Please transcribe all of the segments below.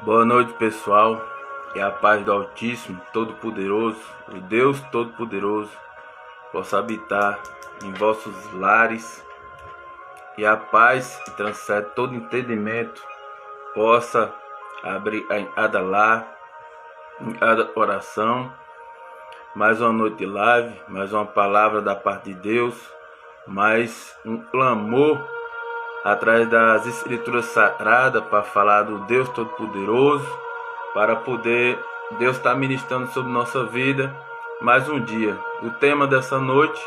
Boa noite, pessoal. Que a paz do Altíssimo, Todo-Poderoso, o Deus Todo-Poderoso, possa habitar em vossos lares e a paz que transcende todo entendimento possa abrir em cada lar, em cada oração. Mais uma noite de live, mais uma palavra da parte de Deus, mais um clamor atrás das escrituras sagradas para falar do Deus Todo-Poderoso, para poder Deus estar ministrando sobre nossa vida mais um dia. O tema dessa noite,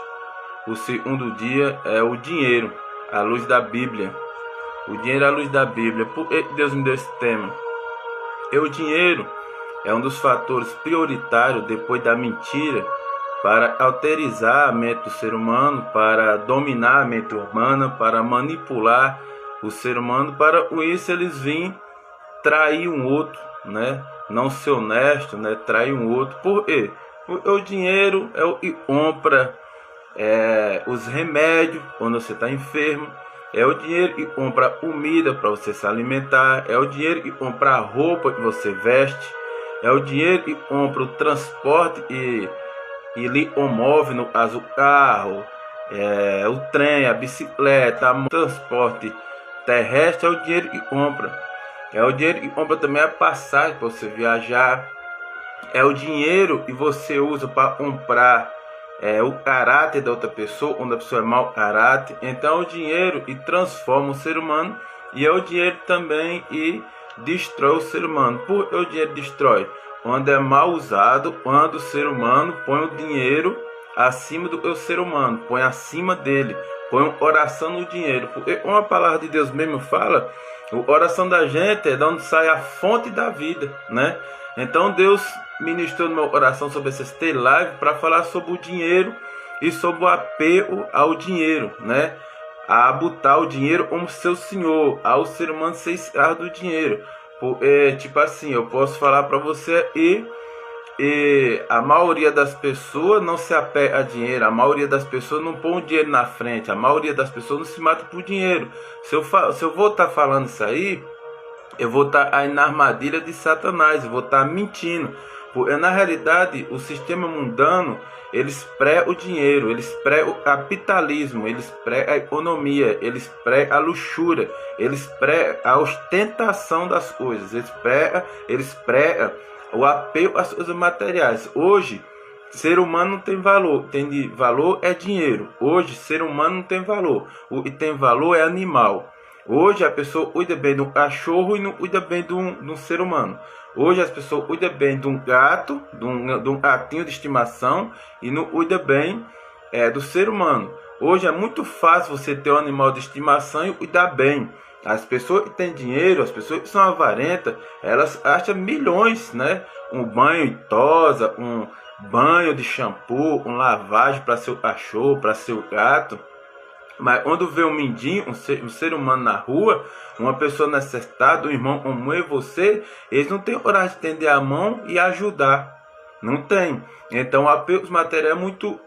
o segundo dia, é o dinheiro à luz da Bíblia. O dinheiro à luz da Bíblia. Por que Deus me deu esse tema? O dinheiro é um dos fatores prioritários depois da mentira para alterizar a mente do ser humano, para dominar a mente humana, para manipular o ser humano, para com isso eles vêm trair um outro, né? Não ser honesto, né? Trair um outro. Por quê? Porque o dinheiro é o que compra os remédios quando você está enfermo, é o dinheiro que compra comida para você se alimentar, é o dinheiro que compra a roupa que você veste, é o dinheiro que compra o transporte e lhe move, no caso o carro, o trem, a bicicleta, o transporte terrestre, é o dinheiro que compra. É o dinheiro que compra também a passagem para você viajar. É o dinheiro que você usa para comprar o caráter da outra pessoa, quando a pessoa é mau caráter. Então é o dinheiro que transforma o ser humano, e é o dinheiro também que destrói o ser humano. Por que o dinheiro destrói? Quando é mal usado, quando o ser humano põe o dinheiro acima do que o ser humano, põe acima dele, põe um coração no dinheiro. Porque uma palavra de Deus mesmo fala, a oração da gente é de onde sai a fonte da vida, né? Então Deus ministrou no meu coração sobre essa live para falar sobre o dinheiro e sobre o apego ao dinheiro, né? A botar o dinheiro como seu senhor, ao ser humano ser escravo do dinheiro. Tipo assim, eu posso falar para você e a maioria das pessoas não se apega a dinheiro, a maioria das pessoas não põe o dinheiro na frente, a maioria das pessoas não se mata por dinheiro. Se eu vou estar falando isso aí, eu vou estar aí na armadilha de Satanás, eu vou estar mentindo. Porque na realidade o sistema mundano, eles pregam o dinheiro, eles pregam o capitalismo, eles pregam a economia, eles pregam a luxúria, eles pregam a ostentação das coisas, eles pregam o apego às coisas materiais. Hoje, ser humano não tem valor, tem valor é dinheiro. Hoje, ser humano não tem valor, o que tem valor é animal. Hoje a pessoa cuida bem de um cachorro e não cuida bem de um ser humano. Hoje as pessoas cuidam bem de um gato, de um gatinho de estimação, e não cuida bem do ser humano. Hoje é muito fácil você ter um animal de estimação e cuidar bem. As pessoas que têm dinheiro, as pessoas que são avarentas, elas acham milhões, né? Um banho de tosa, um banho de shampoo, um lavagem para seu cachorro, para seu gato. Mas quando vê um mendigo, um ser humano na rua, uma pessoa necessitada, um irmão como eu e você, eles não têm coragem de estender a mão e ajudar. Não tem. Então o apego material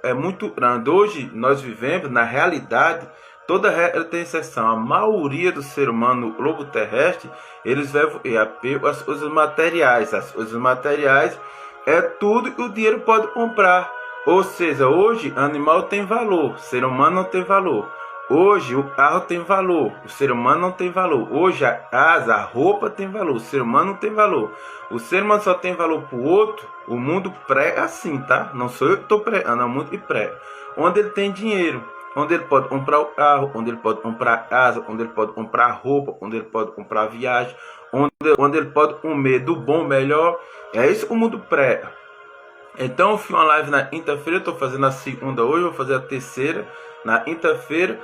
é muito grande. Hoje nós vivemos, na realidade, toda regra tem exceção. A maioria do ser humano no globo terrestre, eles vivem apego às coisas materiais. As coisas materiais é tudo que o dinheiro pode comprar. Ou seja, hoje animal tem valor, ser humano não tem valor. Hoje o carro tem valor, o ser humano não tem valor. Hoje a casa, a roupa tem valor, o ser humano não tem valor. O ser humano só tem valor para o outro. O mundo prega assim, tá? Não sou eu que estou pregando, é o mundo que prega. Onde ele tem dinheiro, onde ele pode comprar o carro, onde ele pode comprar a casa, onde ele pode comprar a roupa, onde ele pode comprar a viagem, onde ele pode comer do bom, melhor. É isso que o mundo prega. Então eu fiz uma live na quinta-feira, estou fazendo a segunda hoje, vou fazer a terceira na quinta-feira,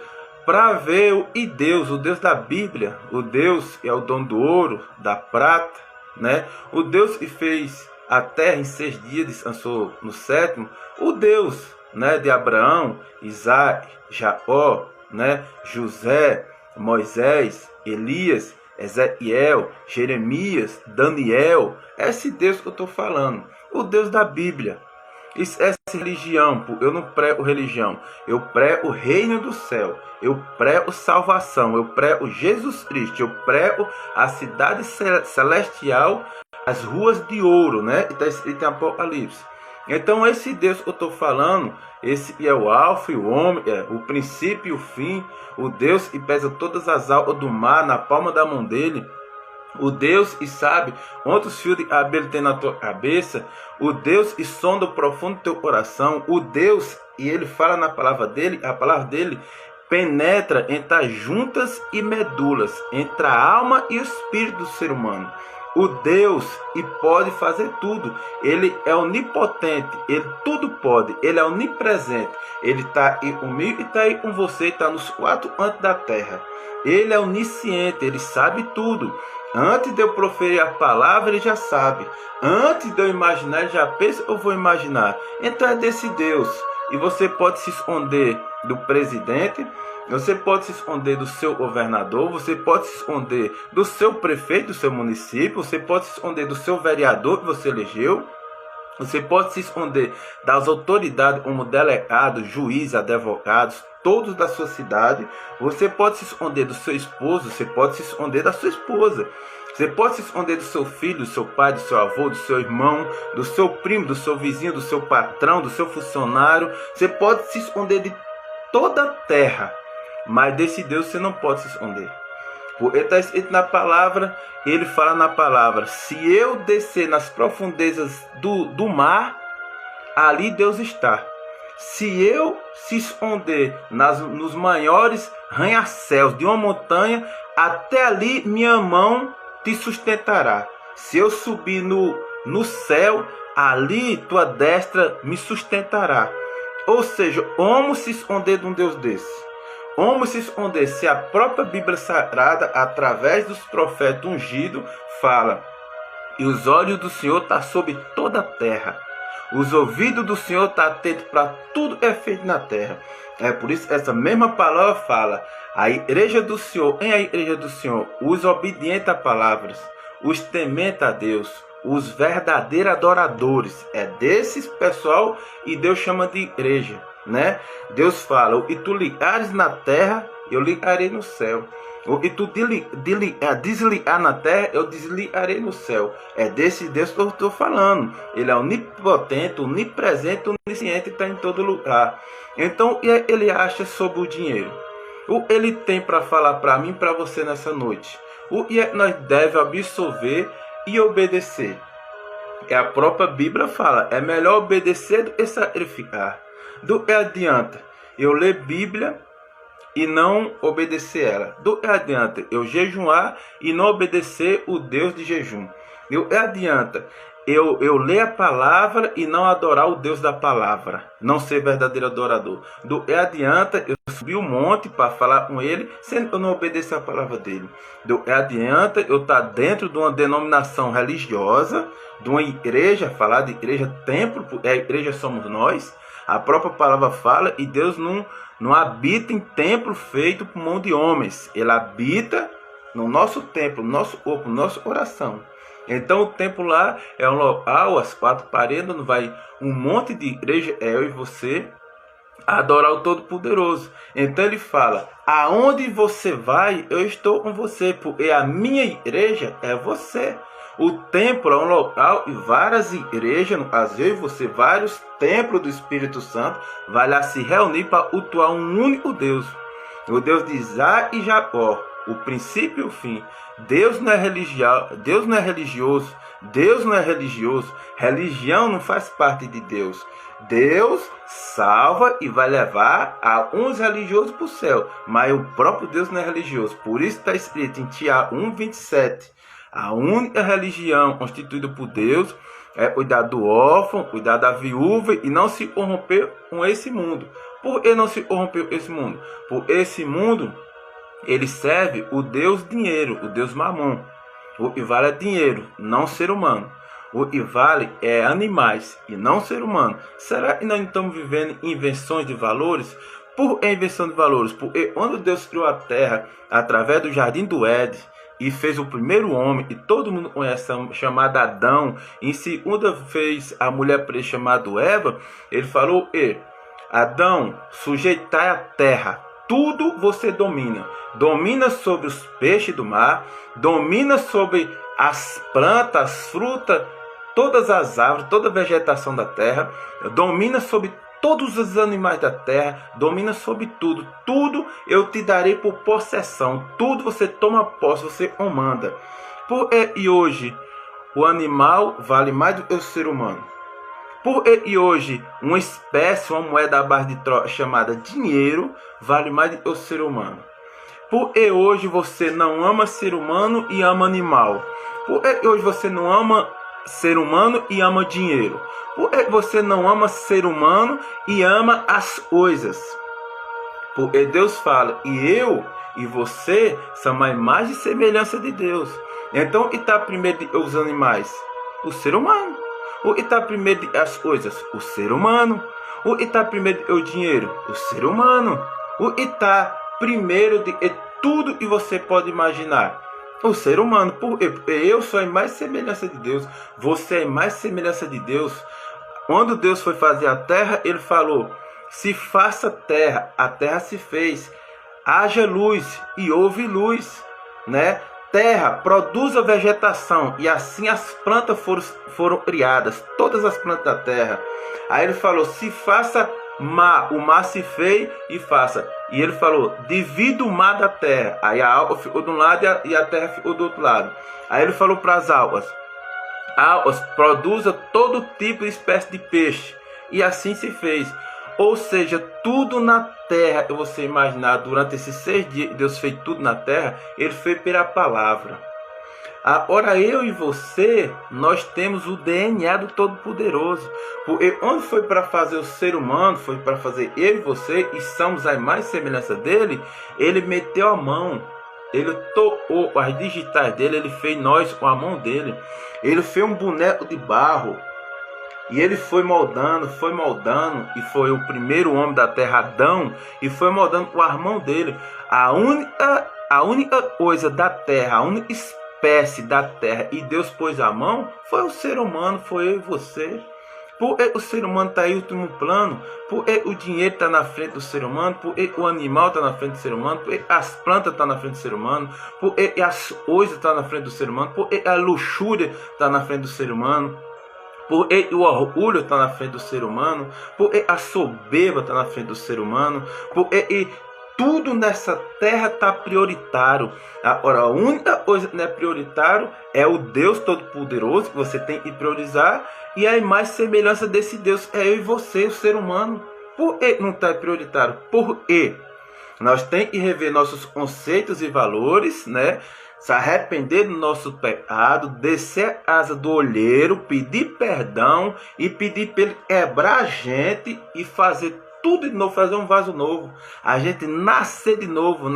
para ver o Deus da Bíblia, o Deus que é o dono do ouro, da prata, né? O Deus que fez a terra em 6 dias, descansou no 7º, o Deus, né, de Abraão, Isaac, Jacó, né, José, Moisés, Elias, Ezequiel, Jeremias, Daniel, esse Deus que eu estou falando, o Deus da Bíblia. Essa religião, eu não prego religião, eu prego o reino do céu, eu prego salvação, eu prego Jesus Cristo, eu prego a cidade celestial, as ruas de ouro, né? Está escrito em Apocalipse. Então esse Deus que eu estou falando, esse é o alfa e o ômega, o princípio e o fim, o Deus que pesa todas as águas do mar na palma da mão dele, o Deus e sabe quantos fios de cabelo tem na tua cabeça, o Deus e sonda o profundo do teu coração, o Deus, e ele fala na palavra dele, a palavra dele penetra entre as juntas e medulas, entre a alma e o espírito do ser humano. O Deus e pode fazer tudo, ele é onipotente, ele tudo pode, ele é onipresente, ele está aí comigo e está aí com você, está nos quatro cantos da terra. Ele é onisciente, ele sabe tudo. Antes de eu proferir a palavra, ele já sabe. Antes de eu imaginar, ele já pensa, eu vou imaginar. Então é desse Deus. E você pode se esconder do presidente, você pode se esconder do seu governador, você pode se esconder do seu prefeito, do seu município, você pode se esconder do seu vereador que você elegeu. Você pode se esconder das autoridades como delegados, juízes, advogados, todos da sua cidade. Você pode se esconder do seu esposo, você pode se esconder da sua esposa. Você pode se esconder do seu filho, do seu pai, do seu avô, do seu irmão, do seu primo, do seu vizinho, do seu patrão, do seu funcionário. Você pode se esconder de toda a terra, mas desse Deus você não pode se esconder. Porque está escrito na palavra, ele fala na palavra, se eu descer nas profundezas do mar, ali Deus está. Se eu se esconder nos maiores arranha-céus de uma montanha, até ali minha mão te sustentará. Se eu subir no céu, ali tua destra me sustentará. Ou seja, como se esconder de um Deus desse? Como se esconder se a própria Bíblia Sagrada, através dos profetas ungidos, fala: e os olhos do Senhor estão sobre toda a terra. Os ouvidos do Senhor estão atentos para tudo que é feito na terra. É por isso que essa mesma palavra fala: a igreja do Senhor, em a igreja do Senhor, os obedientes a palavras, os tementes a Deus, os verdadeiros adoradores. É desses pessoal e Deus chama de igreja. Né? Deus fala: e tu ligares na terra, eu ligarei no céu. E tu desligar na terra, eu desligarei no céu. É desse Deus que eu estou falando. Ele é onipotente, onipresente, onisciente, está em todo lugar. Então ele acha sobre o dinheiro. O ele tem para falar para mim e para você nessa noite. O que nós devemos absorver e obedecer. A própria Bíblia fala: é melhor obedecer do que sacrificar. Do que adianta eu ler Bíblia e não obedecer ela? Do que adianta eu jejuar e não obedecer o Deus de jejum? Do que adianta eu ler a palavra e não adorar o Deus da palavra? Não ser verdadeiro adorador. Do que adianta eu subir um monte para falar com ele, sendo que eu não obedecer a palavra dele? Do que adianta eu estar dentro de uma denominação religiosa, de uma igreja, falar de igreja, templo, a igreja somos nós. A própria palavra fala, e Deus não habita em templo feito por mão de homens. Ele habita no nosso templo, no nosso corpo, no nosso coração. Então o templo lá é um local, as quatro paredes, onde vai um monte de igreja, é eu e você, adorar o Todo-Poderoso. Então ele fala: aonde você vai, eu estou com você, porque a minha igreja é você. O templo é um local e várias igrejas, no caso eu e você, vários templos do Espírito Santo, vai lá se reunir para cultuar um único Deus. O Deus de Isaac e Jacó, o princípio e o fim. Deus não é religioso, Deus não é religioso, Deus não é religioso. Religião não faz parte de Deus. Deus salva e vai levar alguns religiosos para o céu, mas o próprio Deus não é religioso. Por isso está escrito em Tiago 1:27. A única religião constituída por Deus é cuidar do órfão, cuidar da viúva e não se corromper com esse mundo. Por que não se corromper com esse mundo? Por esse mundo, ele serve o Deus dinheiro, o Deus mamon. O que vale é dinheiro, não ser humano. O que vale é animais e não ser humano. Será que nós estamos vivendo invenções de valores? Por que invenção de valores? Porque quando Deus criou a terra através do jardim do Éden, e fez o primeiro homem, e todo mundo conhece, chamado Adão. Em segunda fez a mulher chamada Eva. Ele falou: Adão, sujeitai a terra, tudo você domina. Domina sobre os peixes do mar, domina sobre as plantas, as frutas, todas as árvores, toda a vegetação da terra, domina sobre todos os animais da terra, domina sobre tudo. Tudo eu te darei por possessão. Tudo você toma posse, você comanda. E hoje o animal vale mais do que o ser humano. E hoje uma espécie, uma moeda à base de troca chamada dinheiro, vale mais do que o ser humano. E hoje você não ama ser humano e ama animal. E hoje você não ama ser humano e ama dinheiro. Você não ama ser humano e ama as coisas. Porque Deus fala: e eu e você são a imagem e semelhança de Deus. Então, o que está primeiro os animais? O ser humano. O que está primeiro as coisas? O ser humano. O que está primeiro o dinheiro? O ser humano. O que está primeiro de tudo que você pode imaginar? O ser humano. Porque eu sou a imagem e semelhança de Deus. Você é a imagem e semelhança de Deus. Quando Deus foi fazer a terra, ele falou: se faça terra, a terra se fez. Haja luz e houve luz, né? Terra produz a vegetação, e assim as plantas foram criadas, todas as plantas da terra. Aí ele falou: se faça mar, o mar se fez e faça. E ele falou: divida o mar da terra. Aí a água ficou de um lado e a terra ficou do outro lado. Aí ele falou para as águas: produza todo tipo de espécie de peixe. E assim se fez. Ou seja, tudo na terra, que você imaginar, durante esses 6 dias, Deus fez tudo na terra, ele fez pela palavra. Agora eu e você, nós temos o DNA do Todo-Poderoso. Porque onde foi para fazer o ser humano, foi para fazer eu e você, e somos a mais semelhança dele, ele meteu a mão. Ele tocou as digitais dele, ele fez nós com a mão dele. Ele fez um boneco de barro. E ele foi moldando, e foi o primeiro homem da terra, Adão, e foi moldando com a mão dele. A única coisa da terra, a única espécie da terra, e Deus pôs a mão, foi o ser humano, foi eu e você. Porque o ser humano está em último plano, porque o dinheiro está na frente do ser humano, porque o animal está na frente do ser humano, porque as plantas estão na frente do ser humano, porque as coisas estão na frente do ser humano, porque a luxúria está na frente do ser humano. Porque o orgulho está na frente do ser humano, porque a soberba está na frente do ser humano, porque tudo nessa terra está prioritário. Agora, a única coisa que não é prioritário é o Deus Todo-Poderoso, que você tem que priorizar, e a imagem e semelhança desse Deus é eu e você, o ser humano. Por que não está prioritário? Porque nós temos que rever nossos conceitos e valores, né? Se arrepender do nosso pecado, descer a asa do olheiro, pedir perdão e pedir para ele quebrar a gente e fazer tudo de novo, fazer um vaso novo. A gente nascer de novo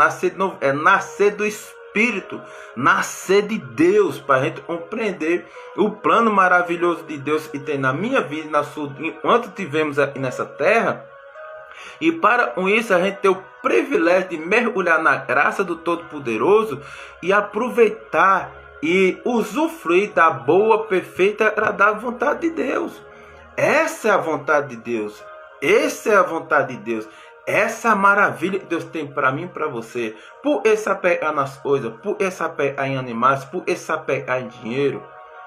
é nascer do Espírito, nascer de Deus, para a gente compreender o plano maravilhoso de Deus que tem na minha vida, na sua, enquanto tivemos aqui nessa terra. E para com isso a gente tem o privilégio de mergulhar na graça do Todo-Poderoso e aproveitar e usufruir da boa, perfeita e agradável vontade de Deus. Essa é a vontade de Deus. Essa é a vontade de Deus. Essa é a maravilha que Deus tem para mim e para você. Por esse apegar nas coisas, por esse apegar em animais, por esse apegar em dinheiro.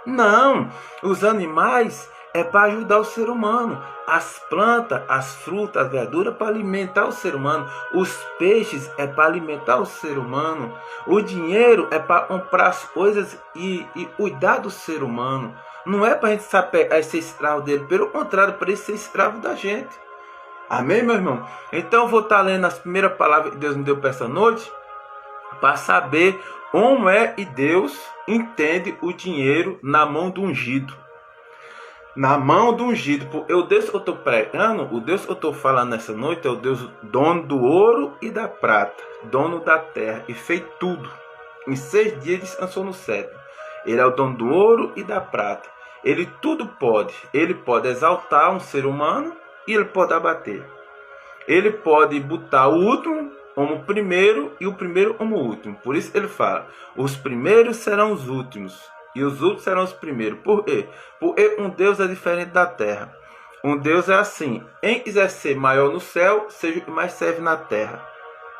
Não, os animais é para ajudar o ser humano. As plantas, as frutas, as verduras para alimentar o ser humano. Os peixes é para alimentar o ser humano. O dinheiro é para comprar as coisas e cuidar do ser humano. Não é para a gente saber ser escravo dele. Pelo contrário, para ele ser escravo da gente. Amém, meu irmão? Então eu vou estar lendo as primeiras palavras que Deus me deu para essa noite, para saber como é que Deus entende o dinheiro na mão do ungido. Na mão do ungido. Porque o Deus que eu estou pregando, o Deus que eu estou falando nessa noite é o Deus dono do ouro e da prata, dono da terra, e fez tudo. Em 6 dias descansou no 7º. Ele é o dono do ouro e da prata. Ele tudo pode. Ele pode exaltar um ser humano e ele pode abater. Ele pode botar o último como primeiro e o primeiro como último. Por isso ele fala, os primeiros serão os últimos e os últimos serão os primeiros. Por quê? Porque um Deus é diferente da terra. Um Deus é assim, em quiser ser maior no céu, seja o que mais serve na terra,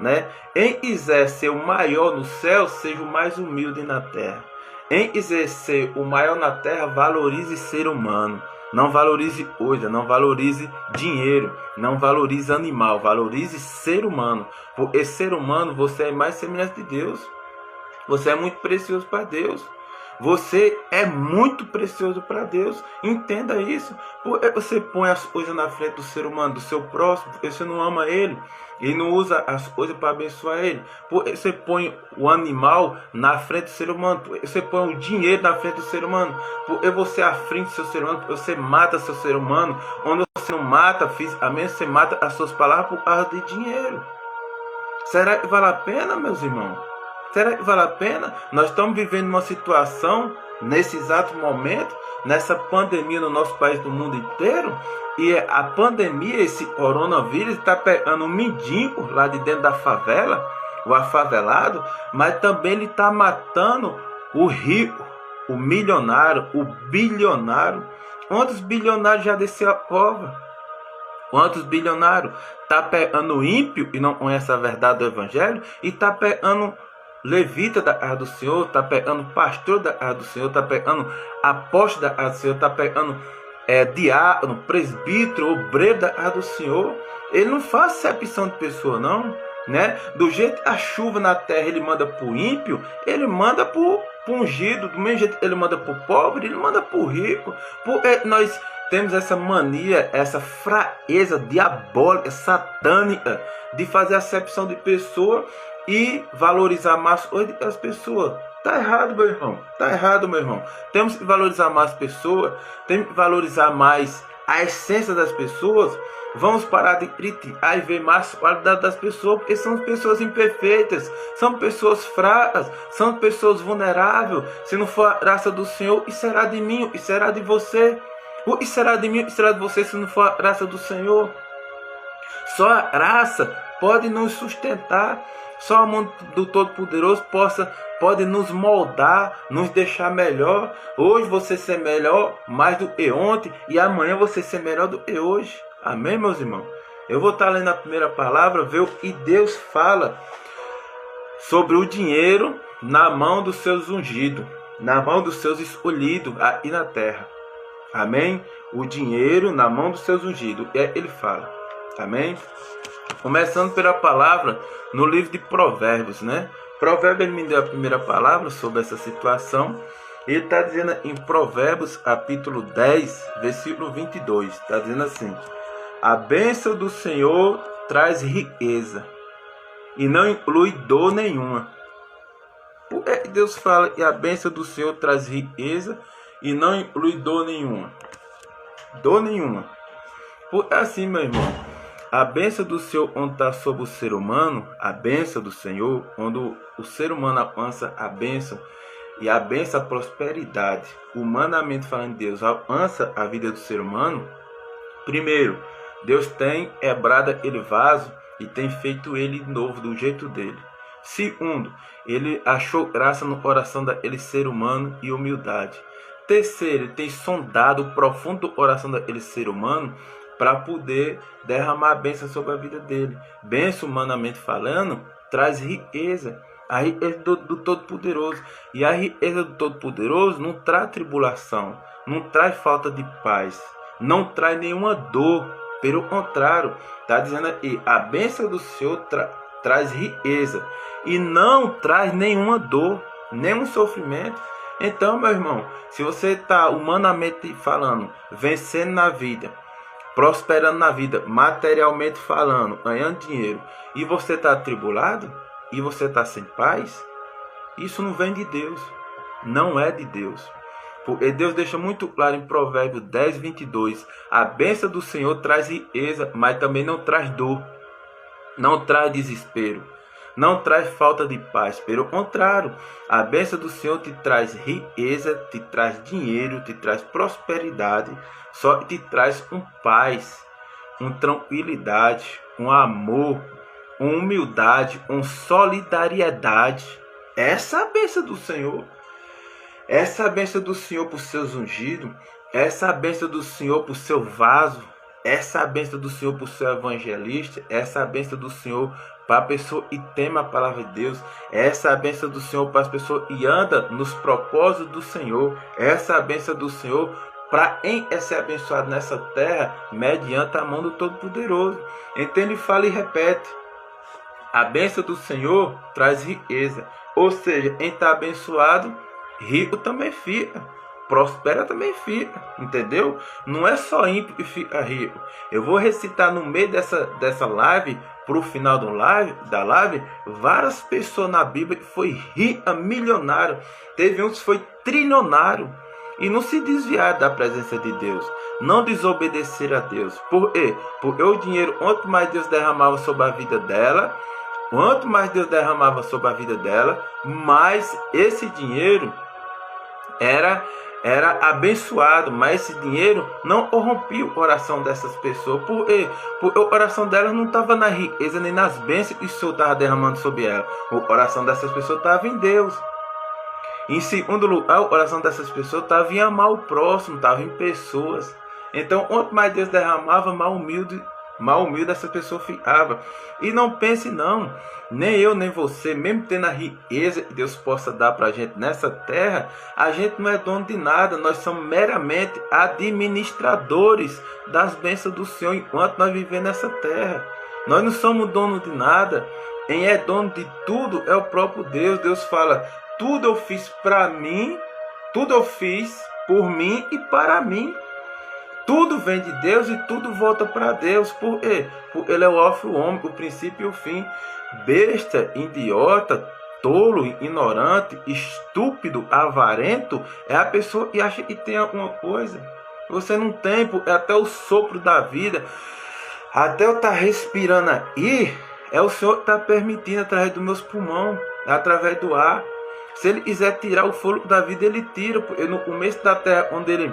né? Em quiser ser o maior no céu, seja o mais humilde na terra. Em quiser ser o maior na terra, valorize ser humano. Não valorize coisa, não valorize dinheiro, não valorize animal, valorize ser humano. Porque ser humano, você é mais semelhante de Deus. Você é muito precioso para Deus. Você é muito precioso para Deus. Entenda isso. Porque você põe as coisas na frente do ser humano, do seu próximo, porque você não ama ele e não usa as coisas para abençoar ele. Porque você põe o animal na frente do ser humano, porque você põe o dinheiro na frente do ser humano, porque você afringe seu ser humano, porque você mata seu ser humano. Onde você não mata fisicamente, você mata as suas palavras por causa de dinheiro. Será que vale a pena, meus irmãos? Será que vale a pena? Nós estamos vivendo uma situação, nesse exato momento, nessa pandemia no nosso país, do mundo inteiro, e a pandemia, esse coronavírus, está pegando um mendigo lá de dentro da favela, o afavelado, mas também ele está matando o rico, o milionário, o bilionário. Quantos bilionários já desceu a cova? Quantos bilionários? Está pegando o ímpio e não conhece a verdade do evangelho, e está pegando levita da casa do Senhor, está pegando pastor da casa do Senhor, está pegando apóstolo da casa do Senhor, está pegando diácono, presbítero, obreiro da casa do Senhor. Ele não faz acepção de pessoa, não, né? Do jeito que a chuva na terra ele manda para o ímpio, ele manda para o ungido. Do mesmo jeito que ele manda para o pobre, ele manda para o rico. Porque nós temos essa mania, essa fraqueza diabólica, satânica, de fazer acepção de pessoa e valorizar mais as pessoas. Tá errado, meu irmão. Tá errado, meu irmão. Temos que valorizar mais pessoas. Temos que valorizar mais a essência das pessoas. Vamos parar de criticar e ver mais a qualidade das pessoas, porque são pessoas imperfeitas, são pessoas fracas, são pessoas vulneráveis. Se não for a graça do Senhor, e será de mim, e será de você. O que será de mim, e será de você, se não for a graça do Senhor? Só a graça pode nos sustentar. Só a mão do Todo-Poderoso pode nos moldar, nos deixar melhor. Hoje você ser melhor mais do que ontem, e amanhã você ser melhor do que hoje. Amém, meus irmãos? Eu vou estar lendo a primeira palavra, ver o que Deus fala sobre o dinheiro na mão dos seus ungidos, na mão dos seus escolhidos aqui na terra. Amém? O dinheiro na mão dos seus ungidos. Ele fala. Amém? Começando pela palavra no livro de Provérbios, né? Provérbios, ele me deu a primeira palavra sobre essa situação. Ele está dizendo em Provérbios, capítulo 10, versículo 22. Está dizendo assim: a bênção do Senhor traz riqueza e não inclui dor nenhuma. Por que Deus fala que a bênção do Senhor traz riqueza e não inclui dor nenhuma? Dor nenhuma. Porque assim, meu irmão, a bênção do Senhor, onde está sobre o ser humano, a bênção do Senhor, quando o ser humano alcança a bênção, e a bênção, a prosperidade, humanamente falando, Deus alcança a vida do ser humano. Primeiro, Deus tem quebrado aquele vaso e tem feito ele novo do jeito dele. Segundo, ele achou graça no coração daquele ser humano e humildade. Terceiro, ele tem sondado o profundo coração daquele ser humano para poder derramar a bênção sobre a vida dele. Bênção, humanamente falando, traz riqueza. A riqueza do Todo-Poderoso. E a riqueza do Todo-Poderoso não traz tribulação, não traz falta de paz, não traz nenhuma dor. Pelo contrário, está dizendo aqui, a bênção do Senhor traz riqueza e não traz nenhuma dor, nenhum sofrimento. Então, meu irmão, se você está humanamente falando, vencendo na vida, prosperando na vida, materialmente falando, ganhando dinheiro, e você está atribulado, e você está sem paz, isso não vem de Deus, não é de Deus. Porque Deus deixa muito claro em Provérbios 10, 22, a bênção do Senhor traz riqueza, mas também não traz dor, não traz desespero, não traz falta de paz. Pelo contrário, a bênção do Senhor te traz riqueza, te traz dinheiro, te traz prosperidade, só te traz paz, tranquilidade, amor, com humildade, com solidariedade. Essa é a bênção do Senhor. Essa é a bênção do Senhor por seus ungidos. Essa é a bênção do Senhor por seu vaso. Essa é a bênção do Senhor por seu evangelista. Essa é a bênção do Senhor para a pessoa que teme a palavra de Deus. Essa é a bênção do Senhor para as pessoas que andam nos propósitos do Senhor. Essa é a bênção do Senhor para em ser abençoado nessa terra mediante a mão do Todo-Poderoso. Então ele fala e repete: a bênção do Senhor traz riqueza. Ou seja, em estar abençoado, rico também fica. Prospera também fica, entendeu? Não é só ímpio que fica rico. Eu vou recitar no meio dessa live, para o final da live, várias pessoas na Bíblia que foi rica, milionário. Teve uns que foi trilionário. E não se desviar da presença de Deus. Não desobedecer a Deus. Por quê? Porque o dinheiro, quanto mais Deus derramava sobre a vida dela, mais esse dinheiro era abençoado, mas esse dinheiro não corrompia o coração dessas pessoas. Por quê? Porque o coração delas não estava na riqueza nem nas bênçãos que o Senhor estava derramando sobre ela. O coração dessas pessoas estava em Deus. Em segundo lugar, o coração dessas pessoas estava em amar o próximo, estava em pessoas. Então, quanto mais Deus derramava, mais humilde essa pessoa ficava. E não pense não, nem eu nem você, mesmo tendo a riqueza que Deus possa dar para a gente nessa terra, a gente não é dono de nada. Nós somos meramente administradores das bênçãos do Senhor enquanto nós vivemos nessa terra. Nós não somos dono de nada. Quem é dono de tudo é o próprio Deus. Deus fala: tudo eu fiz para mim, tudo eu fiz por mim e para mim. Tudo vem de Deus e tudo volta para Deus. Por quê? Porque Ele é o alfa e o ômega, o princípio e o fim. Besta, idiota, tolo, ignorante, estúpido, avarento é a pessoa que acha que tem alguma coisa. Você não tem, porque até o sopro da vida, até eu estar respirando aí, é o Senhor que está permitindo através dos meus pulmões, através do ar. Se Ele quiser tirar o fôlego da vida, Ele tira. Porque no começo da terra, onde Ele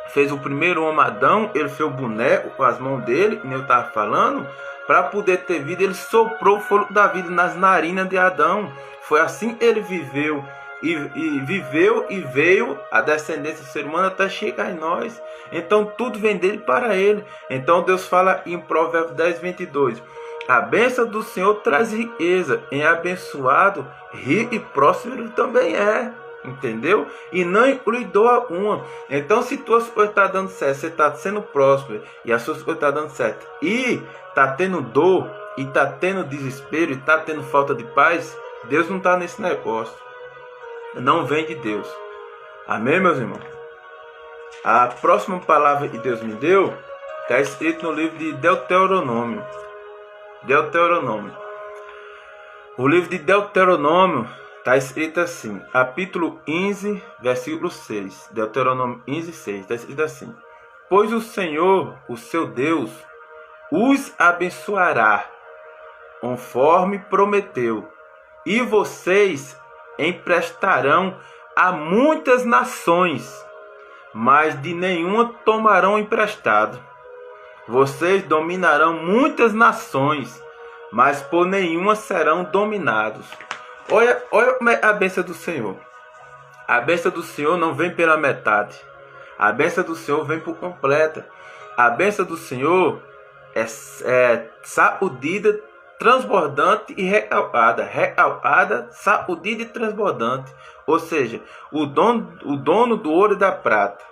fez o primeiro homem Adão, Ele fez o boneco com as mãos dele, como eu estava falando, para poder ter vida. Ele soprou o fôlego da vida nas narinas de Adão. Foi assim que ele viveu. E viveu e veio a descendência do ser humano até chegar em nós. Então tudo vem dele para ele. Então Deus fala em Provérbios 10:22: a bênção do Senhor traz riqueza, em abençoado, rico e próspero também é. Entendeu? E não inclui dor uma. Então, se tua coisa está dando certo, você está sendo próspero e a sua coisa está dando certo, e está tendo dor, e está tendo desespero, e está tendo falta de paz, Deus não está nesse negócio. Não vem de Deus. Amém, meus irmãos? A próxima palavra que Deus me deu está escrito no livro de Deuteronômio. O livro de Deuteronômio está escrito assim, capítulo 15, versículo 6. Deuteronômio 15, 6. Está escrito assim: pois o Senhor, o seu Deus, os abençoará, conforme prometeu, e vocês emprestarão a muitas nações, mas de nenhuma tomarão emprestado. Vocês dominarão muitas nações, mas por nenhuma serão dominados. Olha a bênção do Senhor. A bênção do Senhor não vem pela metade. A bênção do Senhor vem por completa. A bênção do Senhor é sacudida, transbordante e recalcada. Recalcada, sacudida e transbordante. Ou seja, o dono do ouro e da prata,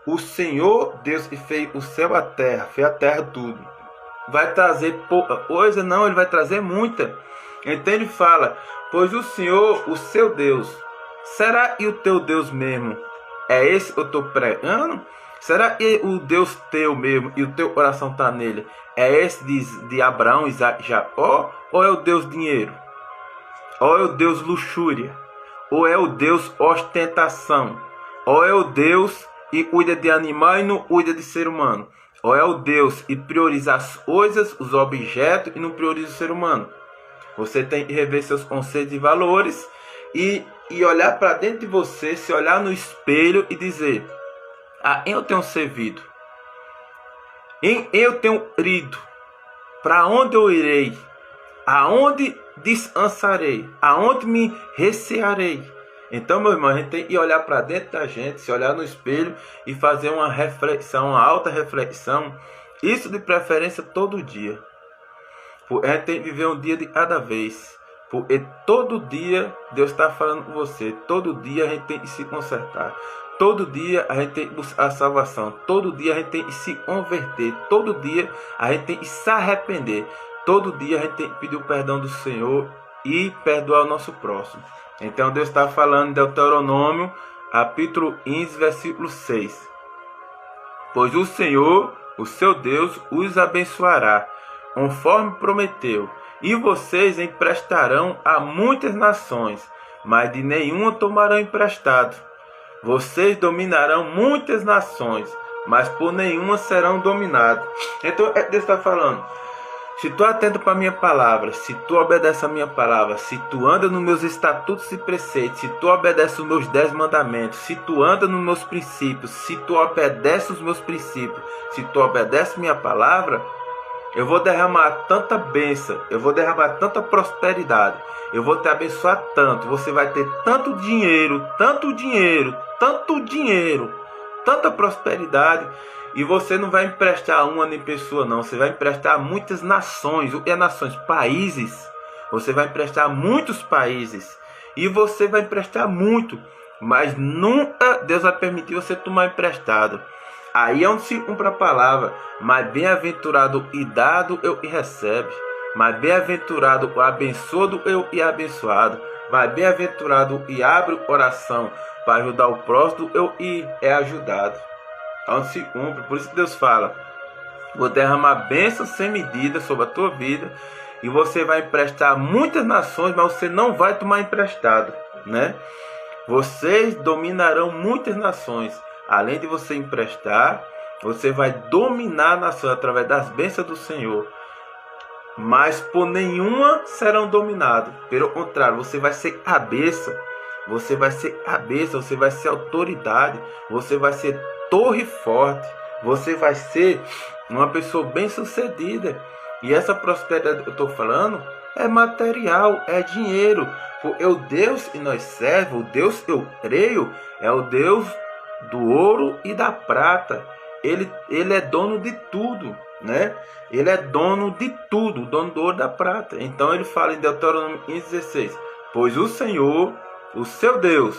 o Senhor Deus que fez o céu e a terra, fez a terra tudo, vai trazer pouca coisa? Não, Ele vai trazer muita. Então Ele fala: pois o Senhor, o seu Deus, será que o teu Deus mesmo é esse que eu estou pregando? Será que o Deus teu mesmo e o teu coração está nele é esse de Abraão, Isaac e Jacó? Ou é o Deus dinheiro? Ou é o Deus luxúria? Ou é o Deus ostentação? Ou é o Deus que cuida de animal e não cuida de ser humano? Ou é o Deus que prioriza as coisas, os objetos e não prioriza o ser humano? Você tem que rever seus conceitos e valores e olhar para dentro de você, se olhar no espelho e dizer: ah, eu tenho servido, eu tenho ido, para onde eu irei? Aonde descansarei? Aonde me recearei? Então, meu irmão, a gente tem que olhar para dentro da gente, se olhar no espelho e fazer uma reflexão, uma alta reflexão. Isso de preferência todo dia. A gente tem que viver um dia de cada vez. Porque todo dia Deus está falando com você. Todo dia a gente tem que se consertar. Todo dia a gente tem que buscar a salvação. Todo dia a gente tem que se converter. Todo dia a gente tem que se arrepender. Todo dia a gente tem que pedir o perdão do Senhor e perdoar o nosso próximo. Então Deus está falando em Deuteronômio, capítulo 15, versículo 6. Pois o Senhor, o seu Deus, os abençoará, conforme prometeu. E vocês emprestarão a muitas nações, mas de nenhuma tomarão emprestado. Vocês dominarão muitas nações, mas por nenhuma serão dominados. Então Deus está falando, se tu atento para a minha palavra, se tu obedece a minha palavra, se tu anda nos meus estatutos e preceitos, se tu obedece os meus 10 mandamentos, se tu anda nos meus princípios, se tu obedece os meus princípios, se tu obedece minha palavra, eu vou derramar tanta bênção, eu vou derramar tanta prosperidade, eu vou te abençoar tanto, você vai ter tanto dinheiro, tanta prosperidade, e você não vai emprestar a uma nem pessoa não, você vai emprestar a muitas nações. O que é nações? Países. Você vai emprestar a muitos países, e você vai emprestar muito, mas nunca Deus vai permitir você tomar emprestado. Aí é onde se cumpre a palavra, mas bem-aventurado e dado eu e recebe, mas bem-aventurado o abençoado eu e abençoado, mas bem-aventurado e abre o coração para ajudar o próximo eu e é ajudado. Onde se cumpre, por isso que Deus fala, vou derramar bênçãos sem medida sobre a tua vida, e você vai emprestar a muitas nações, mas você não vai tomar emprestado, né? Vocês dominarão muitas nações. Além de você emprestar, você vai dominar a nação através das bênçãos do Senhor. Mas por nenhuma serão dominados. Pelo contrário, você vai ser cabeça. Você vai ser cabeça, você vai ser autoridade. Você vai ser torre forte. Você vai ser uma pessoa bem-sucedida. E essa prosperidade que eu estou falando é material, é dinheiro. Porque o Deus que nós servos, o Deus que eu creio, é o Deus do ouro e da prata. Ele é dono de tudo, né? Ele é dono de tudo, dono do ouro e da prata. Então ele fala em Deuteronômio 15:16, pois o Senhor, o seu Deus,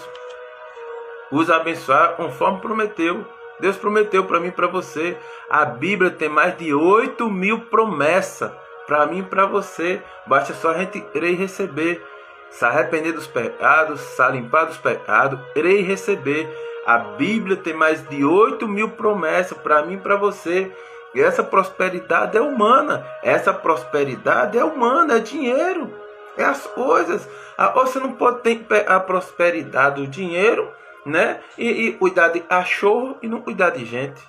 os abençoar conforme prometeu. Deus prometeu para mim e para você. A Bíblia tem mais de 8.000 promessas para mim e para você. Basta só a gente crer e receber. Se arrepender dos pecados, se limpar dos pecados, crer e receber. A Bíblia tem mais de 8.000 promessas para mim e para você. E essa prosperidade é humana. Essa prosperidade é humana, é dinheiro. É as coisas. Você não pode ter a prosperidade, o dinheiro, né? E cuidar de cachorro e não cuidar de gente.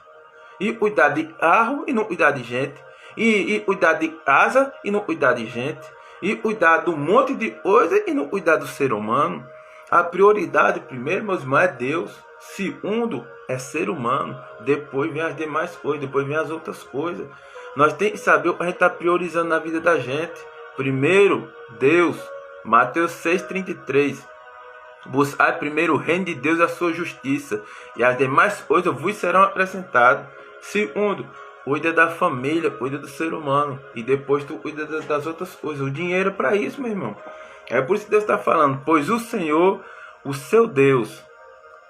E cuidar de carro e não cuidar de gente. E cuidar de casa e não cuidar de gente. E cuidar de um monte de coisa e não cuidar do ser humano. A prioridade primeiro, meus irmãos, é Deus. Segundo, é ser humano. Depois vem as demais coisas. Depois vem as outras coisas. Nós temos que saber o que a gente está priorizando na vida da gente. Primeiro, Deus. Mateus 6,33. Buscar primeiro o reino de Deus e a sua justiça, e as demais coisas vos serão acrescentadas. Segundo, cuida da família, cuida do ser humano, e depois tu cuida das outras coisas. O dinheiro é para isso, meu irmão. É por isso que Deus está falando, pois o Senhor, o seu Deus,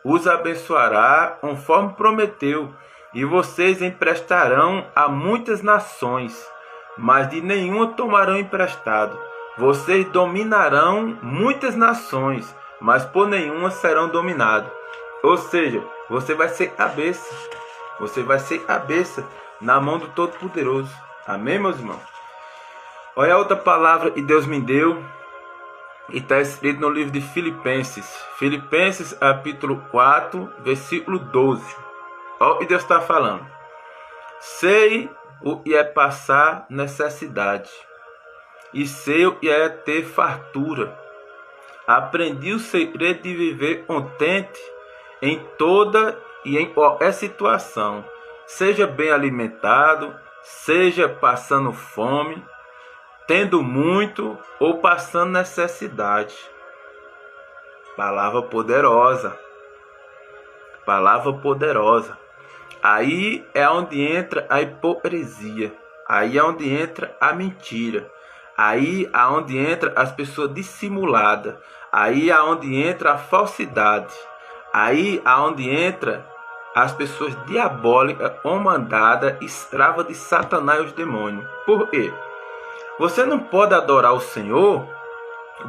os abençoará conforme prometeu, e vocês emprestarão a muitas nações, mas de nenhuma tomarão emprestado. Vocês dominarão muitas nações, mas por nenhuma serão dominados. Ou seja, você vai ser cabeça. Você vai ser cabeça na mão do Todo-Poderoso. Amém, meus irmãos? Olha a outra palavra que Deus me deu. E está escrito no livro de Filipenses. Filipenses, capítulo 4, versículo 12. Olha o que Deus está falando. Sei o que é passar necessidade, e sei o que é ter fartura. Aprendi o segredo de viver contente em toda e em qualquer situação. Seja bem alimentado, seja passando fome. tendo muito ou passando necessidade. Palavra poderosa. Palavra poderosa. Aí é onde entra a hipocrisia. Aí é onde entra a mentira. Aí é onde entra as pessoas dissimuladas. Aí é onde entra a falsidade. Aí é onde entra as pessoas diabólicas ou mandadas, escravas de Satanás e os demônios. Por quê? Você não pode adorar o Senhor,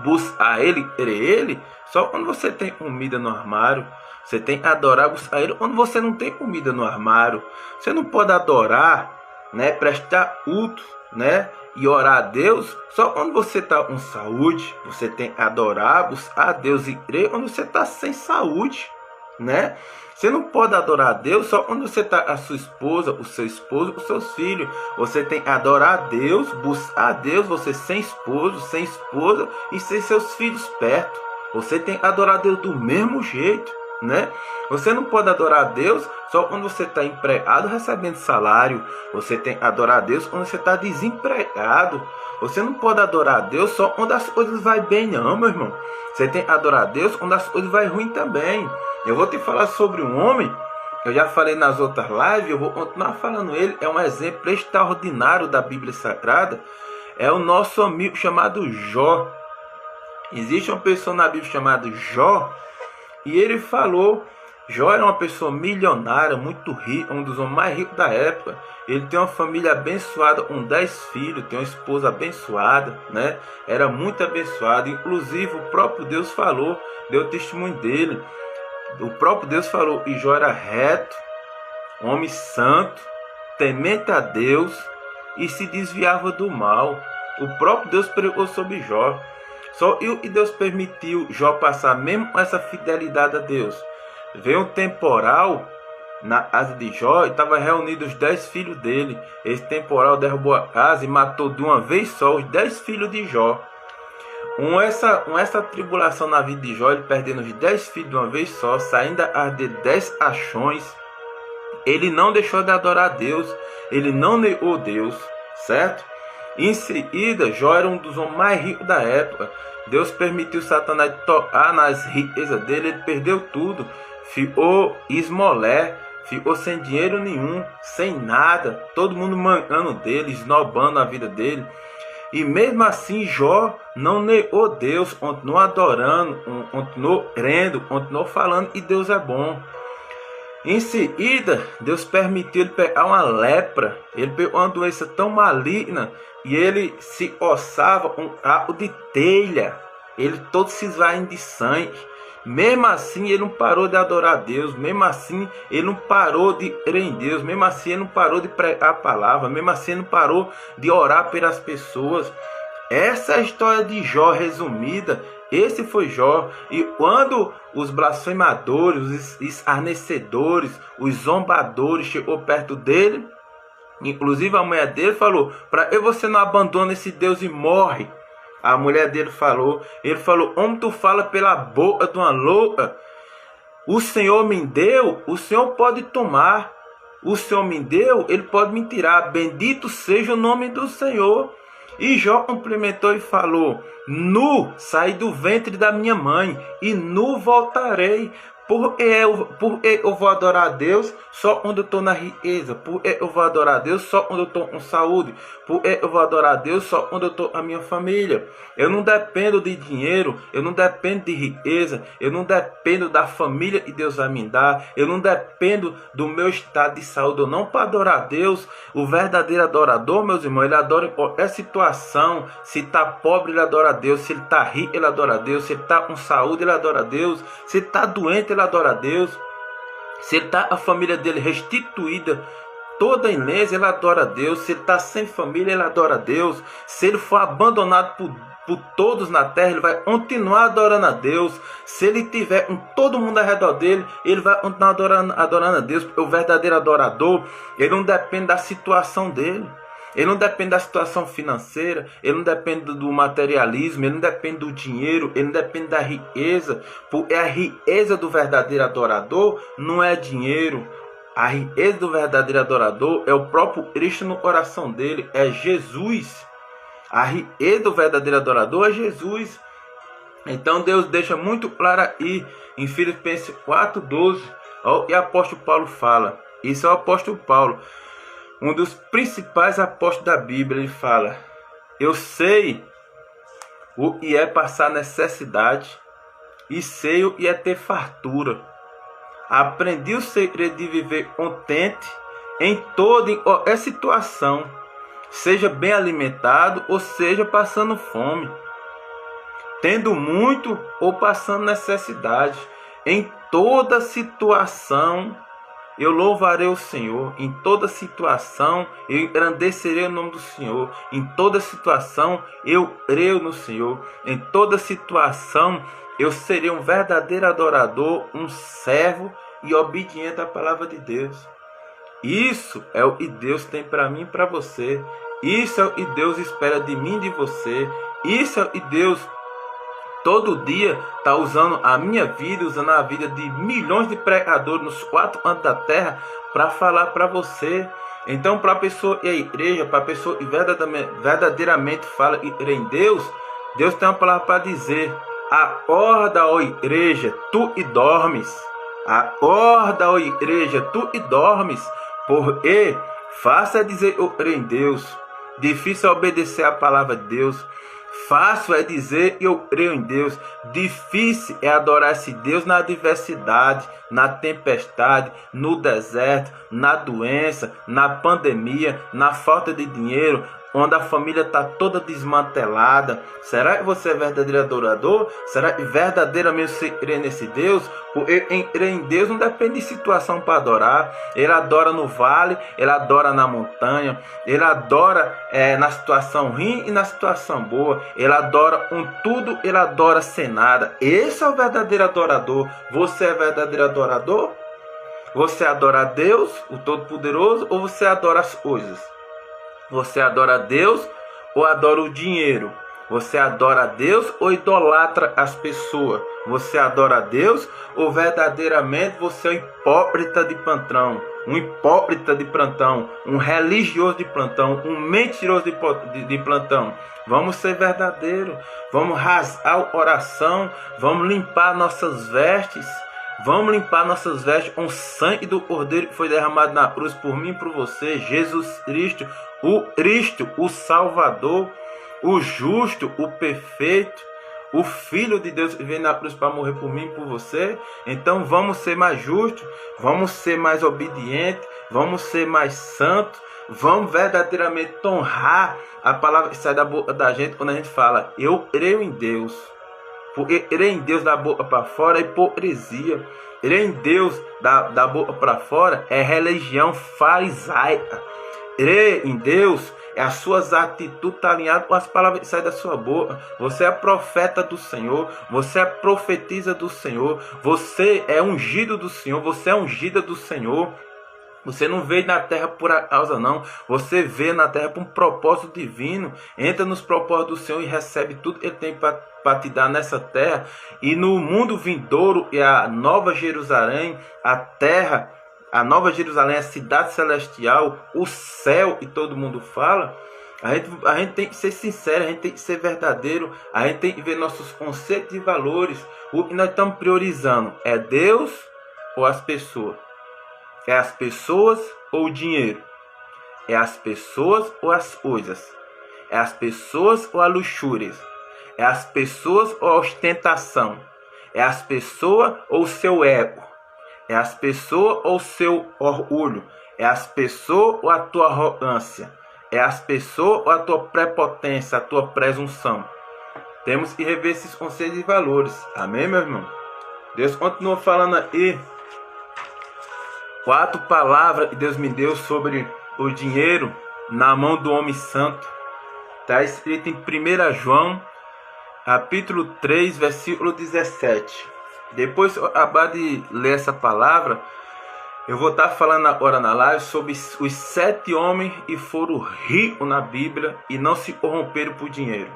buscar Ele, querer Ele, só quando você tem comida no armário. Você tem que adorar, buscar Ele quando você não tem comida no armário. Você não pode adorar, né, prestar culto, né, e orar a Deus só quando você está com saúde. Você tem que adorar, buscar a Deus e crer quando você está sem saúde, né? Você não pode adorar a Deus só quando você está a sua esposa, o seu esposo, os seus filhos. Você tem que adorar a Deus, buscar a Deus, você sem esposo, sem esposa e sem seus filhos perto. Você tem que adorar a Deus do mesmo jeito, né? Você não pode adorar a Deus só quando você está empregado recebendo salário. Você tem que adorar a Deus quando você está desempregado. Você não pode adorar a Deus só quando as coisas vai bem, não, meu irmão. Você tem que adorar a Deus quando as coisas vai ruim também. Eu vou te falar sobre um homem, eu já falei nas outras lives, eu vou continuar falando ele. É um exemplo extraordinário da Bíblia Sagrada. É o nosso amigo chamado Jó. Existe uma pessoa na Bíblia chamada Jó, e ele falou, Jó era uma pessoa milionária, muito rica, um dos homens mais ricos da época. Ele tem uma família abençoada, com 10 filhos, tem uma esposa abençoada, né? Era muito abençoado. Inclusive o próprio Deus falou, deu testemunho dele. O próprio Deus falou, e Jó era reto, homem santo, temente a Deus e se desviava do mal. O próprio Deus pregou sobre Jó. E Deus permitiu Jó passar mesmo com essa fidelidade a Deus. Veio um temporal na casa de Jó e estava reunido os 10 filhos dele. Esse temporal derrubou a casa e matou de uma vez só os 10 filhos de Jó. Com essa tribulação na vida de Jó, ele perdendo os 10 filhos de uma vez só, saindo a arder 10 achões, ele não deixou de adorar a Deus, ele não negou Deus, certo? Em seguida, Jó era um dos homens mais ricos da época. Deus permitiu Satanás tocar nas riquezas dele, ele perdeu tudo, ficou esmolé, ficou sem dinheiro nenhum, sem nada, todo mundo mancando dele, esnobando a vida dele. E mesmo assim Jó não negou Deus, continuou adorando, continuou crendo, continuou falando que Deus é bom. Em seguida, Deus permitiu ele pegar uma lepra. Ele pegou uma doença tão maligna e ele se coçava com um cabo de telha. Ele todo se esvaindo de sangue. Mesmo assim, ele não parou de adorar a Deus. Mesmo assim, ele não parou de crer em Deus. Mesmo assim, ele não parou de pregar a palavra. Mesmo assim, ele não parou de orar pelas pessoas. Essa é a história de Jó resumida. Esse foi Jó. E quando os blasfemadores, os escarnecedores, os zombadores chegou perto dele, inclusive a mulher dele falou, para que você não abandona esse Deus e morre. A mulher dele falou, ele falou, como tu fala pela boca de uma louca? O Senhor me deu, o Senhor pode tomar. O Senhor me deu, ele pode me tirar. Bendito seja o nome do Senhor. E Jó complementou e falou, nu saí do ventre da minha mãe e nu voltarei. Porque eu vou adorar a Deus só quando eu estou na riqueza. Porque eu vou adorar a Deus só quando eu estou com saúde. Porque eu vou adorar a Deus só quando eu estou com a minha família. Eu não dependo de dinheiro. Eu não dependo de riqueza. Eu não dependo da família que Deus vai me dar. Eu não dependo do meu estado de saúde. Eu não para adorar a Deus. O verdadeiro adorador, meus irmãos, ele adora em qualquer situação. Se está pobre, ele adora a Deus. Se ele está rico, ele adora a Deus. Se ele está com saúde, ele adora a Deus. Se ele está doente, ele adora a Deus. Se ele está a família dele restituída toda em leis, ele adora a Deus. Se ele está sem família, ele adora a Deus. Se ele for abandonado por todos na terra, ele vai continuar adorando a Deus. Se ele tiver com todo mundo ao redor dele, ele vai continuar adorando a Deus. Porque o verdadeiro adorador, ele não depende da situação dele. Ele não depende da situação financeira, ele não depende do materialismo, ele não depende do dinheiro, ele não depende da riqueza. Porque a riqueza do verdadeiro adorador não é dinheiro. A riqueza do verdadeiro adorador é o próprio Cristo no coração dele, é Jesus. A riqueza do verdadeiro adorador é Jesus. Então Deus deixa muito claro aí em Filipenses 4:12, e o apóstolo Paulo fala. Isso é o apóstolo Paulo, um dos principais apóstolos da Bíblia. Ele fala: eu sei o que é passar necessidade e sei o que é ter fartura. Aprendi o segredo de viver contente em toda e qualquer situação, seja bem alimentado ou seja passando fome, tendo muito ou passando necessidade. Em toda situação eu louvarei o Senhor. Em toda situação eu engrandecerei o nome do Senhor. Em toda situação eu creio no Senhor. Em toda situação eu serei um verdadeiro adorador, um servo e obediente à palavra de Deus. Isso é o que Deus tem para mim e para você. Isso é o que Deus espera de mim e de você. Isso é o que Deus todo dia está usando a minha vida, usando a vida de milhões de pregadores nos 4 cantos da terra para falar para você. Então, para a pessoa e a igreja, para a pessoa que verdadeiramente fala e crê em Deus, Deus tem uma palavra para dizer: acorda, ó igreja, tu e dormes. Acorda, ó igreja, tu e dormes. Porque fácil é dizer eu creio em Deus, difícil é obedecer a palavra de Deus. Fácil é dizer eu creio em Deus, difícil é adorar esse Deus na adversidade, na tempestade, no deserto, na doença, na pandemia, na falta de dinheiro, onde a família está toda desmantelada. Será que você é verdadeiro adorador? Será que verdadeiramente você crê nesse Deus? Porque crer em Deus não depende de situação para adorar. Ele adora no vale, ele adora na montanha, ele adora na situação ruim e na situação boa. Ele adora com tudo, ele adora sem nada. Esse é o verdadeiro adorador. Você é verdadeiro adorador? Você adora a Deus, o Todo-Poderoso, ou você adora as coisas? Você adora a Deus ou adora o dinheiro? Você adora a Deus ou idolatra as pessoas? Você adora a Deus ou verdadeiramente você é um hipócrita de plantão? Um hipócrita de plantão, um religioso de plantão, um mentiroso de plantão. Vamos ser verdadeiros, vamos rasgar o coração, vamos limpar nossas vestes. Vamos limpar nossas vestes com o sangue do Cordeiro que foi derramado na cruz por mim e por você. Jesus Cristo, o Salvador, o justo, o perfeito, o Filho de Deus que veio na cruz para morrer por mim e por você. Então vamos ser mais justos, vamos ser mais obedientes, vamos ser mais santos. Vamos verdadeiramente honrar a palavra que sai da boca da gente quando a gente fala: eu creio em Deus. Porque crer em Deus da boca para fora é hipocrisia. Crer em Deus da boca para fora é religião farisaica. Crer em Deus é as suas atitudes estar alinhadas com as palavras que saem da sua boca. Você é profeta do Senhor. Você é profetisa do Senhor. Você é ungido do Senhor. Você é ungida do Senhor. Você não veio na terra por causa não. Você veio na terra por um propósito divino. Entra nos propósitos do Senhor e recebe tudo que Ele tem para te dar nessa terra. E no mundo vindouro e a Nova Jerusalém, a terra, a Nova Jerusalém, a cidade celestial, o céu, e todo mundo fala. A gente tem que ser sincero, a gente tem que ser verdadeiro. A gente tem que ver nossos conceitos e valores. O que nós estamos priorizando é Deus ou as pessoas? É as pessoas ou o dinheiro? É as pessoas ou as coisas? É as pessoas ou a luxúria? É as pessoas ou a ostentação? É as pessoas ou o seu ego? É as pessoas ou o seu orgulho? É as pessoas ou a tua arrogância? É as pessoas ou a tua prepotência, a tua presunção? Temos que rever esses conceitos e valores. Amém, meu irmão? Deus continua falando aí 4 palavras que Deus me deu sobre o dinheiro na mão do homem santo. Está escrito em 1 João, capítulo 3, versículo 17. Depois que eu acabar de ler essa palavra, eu vou estar falando agora na live sobre os 7 homens que foram ricos na Bíblia e não se corromperam por dinheiro.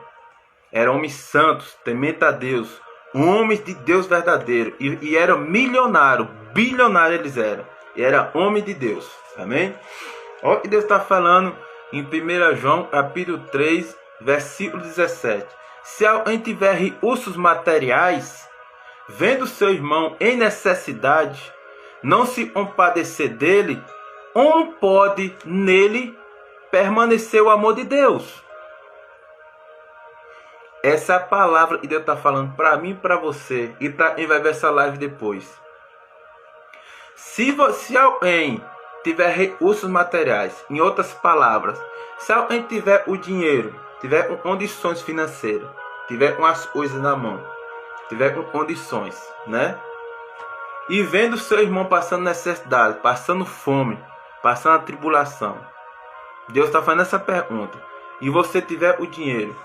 Eram homens santos, tementes a Deus, homens de Deus verdadeiro, e eram milionários, bilionários eles eram. E era homem de Deus, amém? Olha o que Deus está falando em 1 João, capítulo 3, versículo 17. Se alguém tiver recursos materiais, vendo seu irmão em necessidade, não se compadecer dele, como pode nele permanecer o amor de Deus? Essa é a palavra que Deus está falando para mim e para você. E para quem vai ver essa live depois. Se alguém tiver recursos materiais, em outras palavras, se alguém tiver o dinheiro, tiver condições financeiras, tiver com as coisas na mão, tiver com condições, né? E vendo seu irmão passando necessidade, passando fome, passando a tribulação, Deus está fazendo essa pergunta. E você tiver o dinheiro,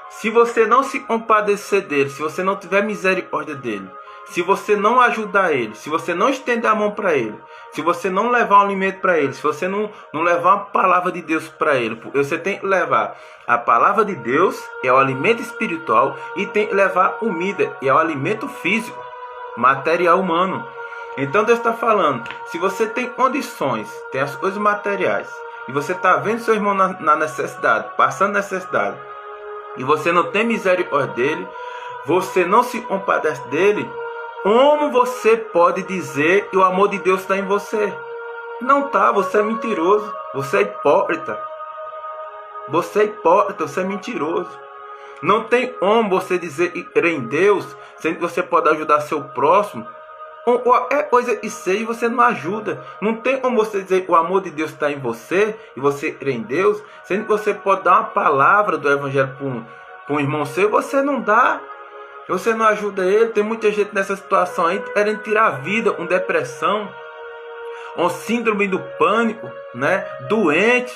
se você não se compadecer dele, se você não tiver misericórdia dele, se você não ajudar ele, se você não estender a mão para ele, se você não levar um alimento para ele, se você não levar uma palavra de Deus para ele, porque você tem que levar a palavra de Deus, é o alimento espiritual, e tem que levar comida, é o alimento físico, material humano. Então Deus está falando, se você tem condições, tem as coisas materiais, e você está vendo seu irmão na necessidade, passando necessidade, e você não tem misericórdia dele, você não se compadece dele, como você pode dizer que o amor de Deus está em você? Não está, você é mentiroso, você é hipócrita. Você é hipócrita, você é mentiroso. Não tem como você dizer que crê em Deus, sendo que você pode ajudar seu próximo, ou qualquer coisa que seja, você não ajuda. Não tem como você dizer que o amor de Deus está em você, e você crê em Deus, sendo que você pode dar uma palavra do Evangelho para um irmão seu, e você não dá. Você não ajuda ele. Tem muita gente nessa situação aí querendo tirar a vida com depressão, com síndrome do pânico, né? Doente,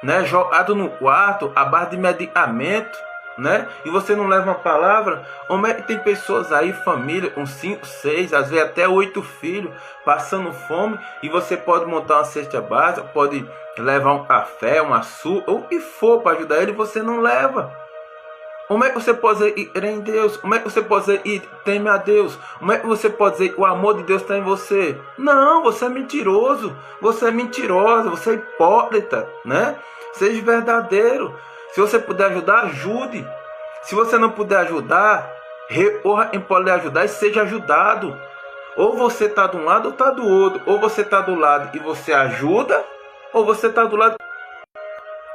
né? Jogado no quarto à base de medicamento, né? E você não leva uma palavra. Como é que tem pessoas aí, família com 5, 6, às vezes até 8 filhos, passando fome, e você pode montar uma cesta básica, pode levar um café, um açúcar, ou o que for para ajudar ele, você não leva. Como é que você pode dizer que crê em Deus? Como é que você pode dizer que teme a Deus? Como é que você pode dizer que o amor de Deus está em você? Não, você é mentiroso, você é mentirosa, você é hipócrita, né? Seja verdadeiro. Se você puder ajudar, ajude. Se você não puder ajudar, recorra em poder ajudar e seja ajudado. Ou você está de um lado ou está do outro. Ou você está do lado e você ajuda, ou você está do lado...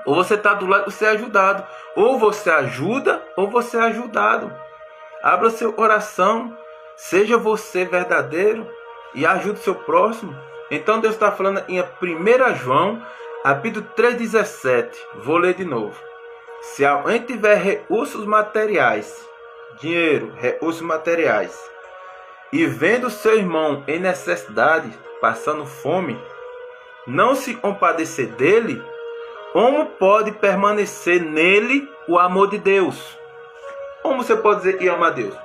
Ou você está do lado e você é ajudado. Ou você ajuda, ou você é ajudado. Abra seu coração. Seja você verdadeiro e ajude seu próximo. Então Deus está falando em 1 João, capítulo 3,17. Vou ler de novo. Se alguém tiver recursos materiais, dinheiro, recursos materiais, e vendo seu irmão em necessidade, passando fome, não se compadecer dele, como pode permanecer nele o amor de Deus? Como você pode dizer que ama a Deus?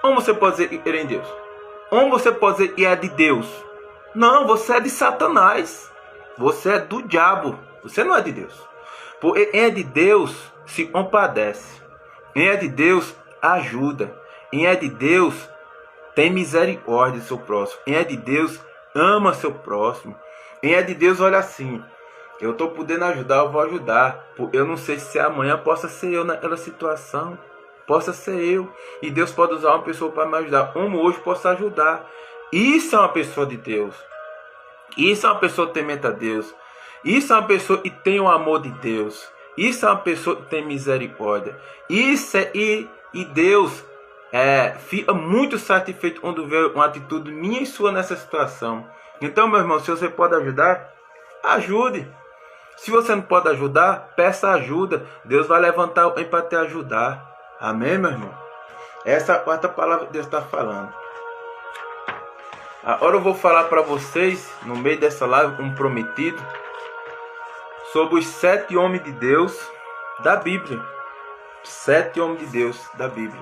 Como você pode dizer que crê em Deus? Como você pode dizer que é de Deus? Não, você é de Satanás. Você é do diabo. Você não é de Deus. Porque quem é de Deus se compadece. Quem é de Deus ajuda. Quem é de Deus tem misericórdia do seu próximo. Quem é de Deus ama seu próximo. Quem é de Deus olha assim: eu estou podendo ajudar, eu vou ajudar. Eu não sei se amanhã possa ser eu naquela situação. Possa ser eu. E Deus pode usar uma pessoa para me ajudar. Como hoje posso ajudar. Isso é uma pessoa de Deus. Isso é uma pessoa temente a Deus. Isso é uma pessoa que tem o amor de Deus. Isso é uma pessoa que tem misericórdia. Isso é... E Deus fica muito satisfeito quando vê uma atitude minha e sua nessa situação. Então, meu irmão, se você pode ajudar, ajude. Se você não pode ajudar, peça ajuda. Deus vai levantar alguém para te ajudar. Amém, meu irmão? Essa é a quarta palavra que Deus está falando. Agora eu vou falar para vocês, no meio dessa live, um prometido, sobre os 7 homens de Deus da Bíblia. 7 homens de Deus da Bíblia.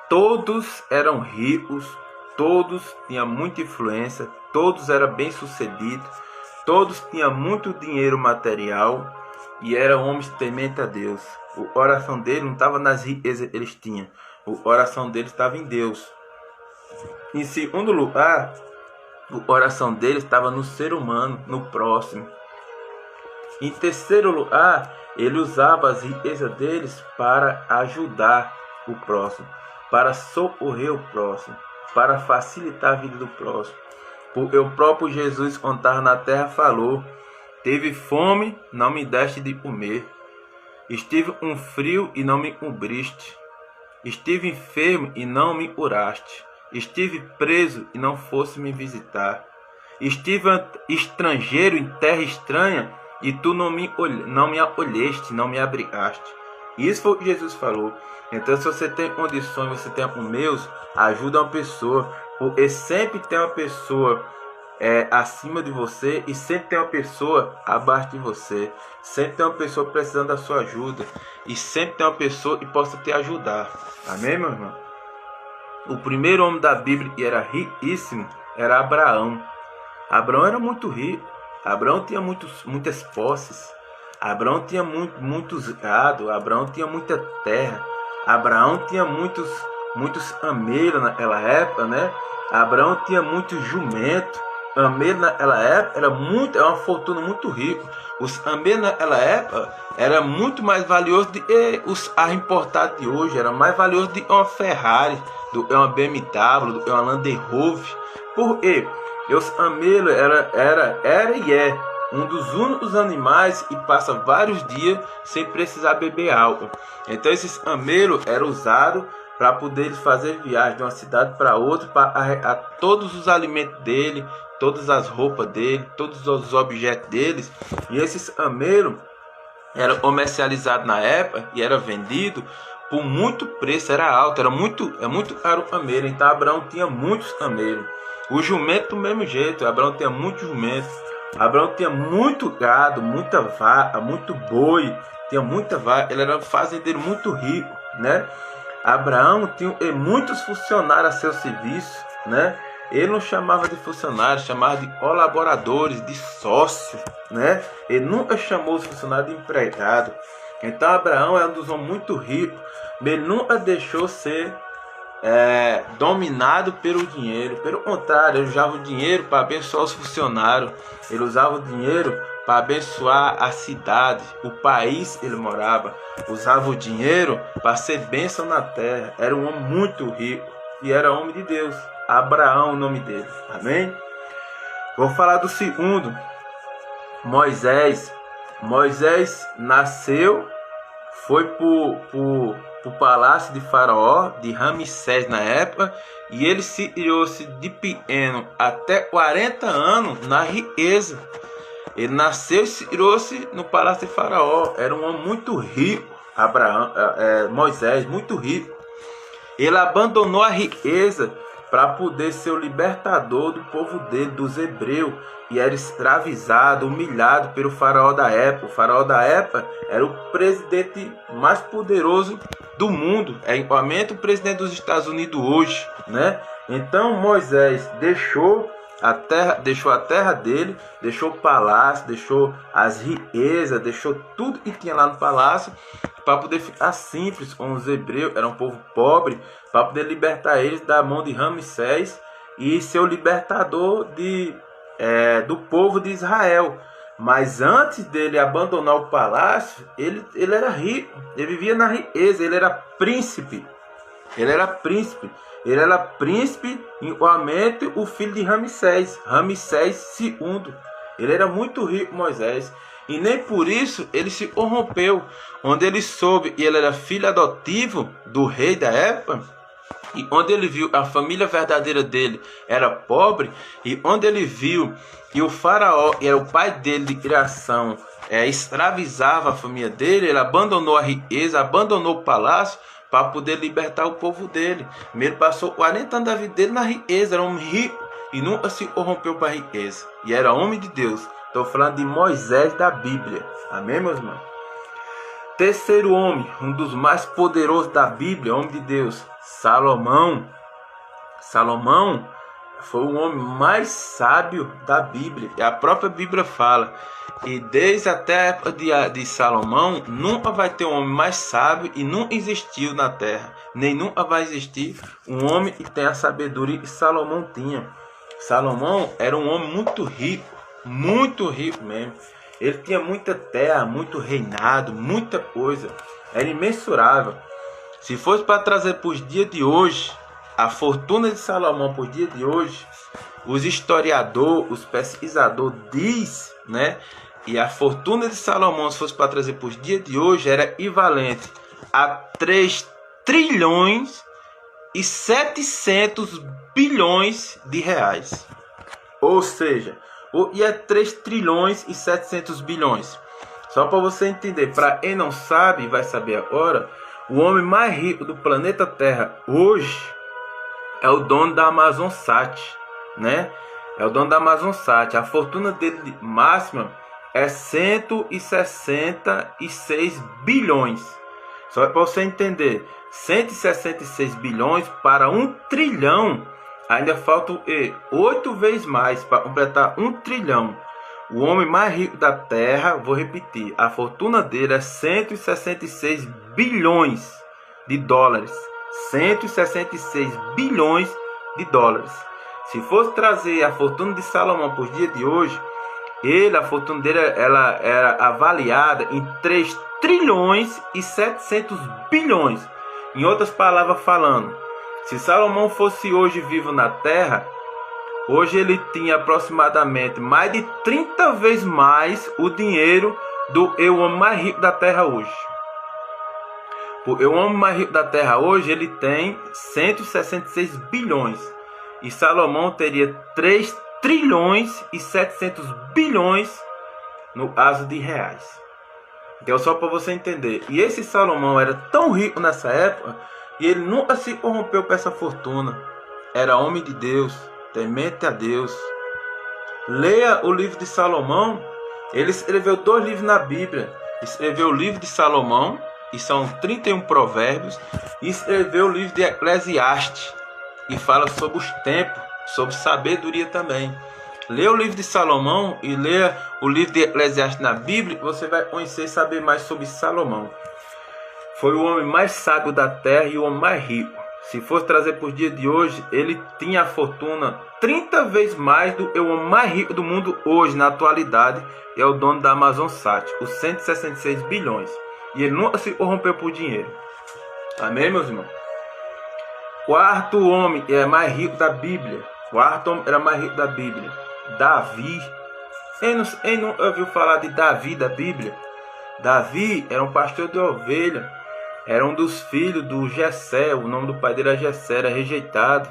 Todos eram ricos, todos tinham muita influência, todos eram bem-sucedidos, todos tinham muito dinheiro material e eram homens tementes a Deus. O coração deles não estava nas riquezas que eles tinham, o coração deles estava em Deus. Em segundo lugar, o coração deles estava no ser humano, no próximo. Em terceiro lugar, ele usava as riquezas deles para ajudar o próximo, para socorrer o próximo, para facilitar a vida do próximo. Porque o próprio Jesus, quando estava na terra, falou: teve fome, não me deste de comer. Estive um frio e não me cobriste. Estive enfermo e não me curaste. Estive preso e não fosse me visitar. Estive estrangeiro em terra estranha e tu não me acolheste, não me abrigaste. Isso foi o que Jesus falou. Então, se você tem condições, você tem com meus, ajuda uma pessoa. Porque sempre tem uma pessoa acima de você e sempre tem uma pessoa abaixo de você. Sempre tem uma pessoa precisando da sua ajuda e sempre tem uma pessoa que possa te ajudar. Amém, meu irmão? O primeiro homem da Bíblia que era riquíssimo era Abraão. Abraão era muito rico. Abraão tinha muitas posses. Abraão tinha muitos gado. Abraão tinha muita terra. Abraão tinha muitos camelos naquela época, né? Abraão tinha muitos jumentos. Camelo naquela época era uma fortuna muito rica. Os camelos naquela época era muito mais valioso do que os carros importados de hoje. Era mais valioso do que uma Ferrari, do que uma BMW, do que uma Land Rover. Por quê? Os camelos era e é um dos únicos animais que passa vários dias sem precisar beber álcool. Então esses camelos eram usados para poder fazer viagem de uma cidade para outra, para arrecadar todos os alimentos dele, todas as roupas dele, todos os objetos deles. E esses camelos eram comercializados na época e era vendido por muito preço, era alto, é muito caro o camelo. Então Abraão tinha muitos camelos. O jumento do mesmo jeito, Abraão tinha muitos jumentos. Abraão tinha muito gado, muita vaca, muito boi, tinha muita vaca. Ele era um fazendeiro muito rico, né? Abraão tinha muitos funcionários a seu serviço, né? Ele não chamava de funcionários, chamava de colaboradores, de sócios, né? Ele nunca chamou os funcionários de empregado. Então Abraão é um dos homens muito ricos, mas ele nunca deixou ser dominado pelo dinheiro. Pelo contrário, ele usava o dinheiro para abençoar os funcionários. Ele usava o dinheiro para abençoar a cidade, o país que ele morava. Usava o dinheiro para ser bênção na terra. Era um homem muito rico e era homem de Deus. Abraão, o nome dele. Amém? Vou falar do segundo. Moisés. Moisés nasceu, foi pro palácio de Faraó, de Ramsés na época, e ele se criou-se de pequeno até 40 anos na riqueza. Ele nasceu e se criou-se no palácio de Faraó. Era um homem muito rico. Moisés, muito rico. Ele abandonou a riqueza para poder ser o libertador do povo dele, dos hebreus, e era escravizado, humilhado pelo faraó da época. O faraó da época era o presidente mais poderoso do mundo, é igualmente o presidente dos Estados Unidos hoje, né? Então Moisés deixou a terra dele, deixou o palácio, deixou as riquezas, deixou tudo que tinha lá no palácio para poder ficar simples com os hebreus. Era um povo pobre, para poder libertar eles da mão de Ramsés e ser o libertador do povo de Israel. Mas antes dele abandonar o palácio, ele era rico, ele vivia na riqueza, ele era príncipe. Ele era príncipe, igualmente o filho de Ramsés II. Ele era muito rico, Moisés. E nem por isso ele se corrompeu. Onde ele soube que ele era filho adotivo do rei da época, e onde ele viu a família verdadeira dele era pobre, e onde ele viu que o faraó, que era o pai dele de criação, escravizava a família dele, ele abandonou a riqueza, abandonou o palácio para poder libertar o povo dele. Ele passou 40 anos da vida dele na riqueza, era um homem rico e nunca se corrompeu para a riqueza. E era homem de Deus. Estou falando de Moisés da Bíblia. Amém, meus irmãos? Terceiro homem, um dos mais poderosos da Bíblia, homem de Deus, Salomão. Salomão foi o homem mais sábio da Bíblia. E a própria Bíblia fala. E desde até a época de Salomão, nunca vai ter um homem mais sábio e nunca existiu na terra. Nem nunca vai existir um homem que tem a sabedoria que Salomão tinha. Salomão era um homem muito rico mesmo. Ele tinha muita terra, muito reinado, muita coisa. Era imensurável. Se fosse para trazer para os dias de hoje, a fortuna de Salomão para os dias de hoje, os historiadores, os pesquisadores diz, né? E a fortuna de Salomão, se fosse para trazer para os dias de hoje, era equivalente a 3 trilhões e 700 bilhões de reais. Ou seja, e é 3 trilhões e 700 bilhões. Só para você entender, para quem não sabe, vai saber agora, o homem mais rico do planeta Terra hoje é o dono da Amazonsat, né? É o dono da Amazonsat. A fortuna dele máxima é 166 bilhões. Só para você entender, 166 bilhões para 1 trilhão. Ainda falta 8 vezes mais para completar 1 trilhão. O homem mais rico da Terra, vou repetir, a fortuna dele é 166 bilhões de dólares. 166 bilhões de dólares. Se fosse trazer a fortuna de Salomão para os dias de hoje, a fortuna dele ela era avaliada em 3 trilhões e 700 bilhões. Em outras palavras falando, se Salomão fosse hoje vivo na Terra, hoje ele tinha aproximadamente mais de 30 vezes mais o dinheiro do homem mais rico da Terra hoje. O homem mais rico da Terra hoje ele tem 166 bilhões. E Salomão teria 3 trilhões e 700 bilhões no caso de reais. Então só para você entender. E esse Salomão era tão rico nessa época e ele nunca se corrompeu com essa fortuna. Era homem de Deus, temente a Deus. Leia o livro de Salomão. Ele escreveu 2 livros na Bíblia. Escreveu o livro de Salomão, e são 31 provérbios. E escreveu o livro de Eclesiastes, e fala sobre os tempos, sobre sabedoria também. Leia o livro de Salomão e leia o livro de Eclesiastes na Bíblia. Você vai conhecer e saber mais sobre Salomão. Foi o homem mais sábio da terra e o homem mais rico. Se fosse trazer para os dias de hoje, ele tinha a fortuna 30 vezes mais do que o homem mais rico do mundo hoje, na atualidade, é o dono da Amazonsat, os 166 bilhões. E ele nunca se corrompeu por dinheiro. Amém, meus irmãos? Quarto homem é mais rico da Bíblia. Quarto homem era mais rico da Bíblia. Davi. Quem não ouviu falar de Davi da Bíblia? Davi era um pastor de ovelha. Era um dos filhos do Jessé. O nome do pai dele era Jessé, era rejeitado.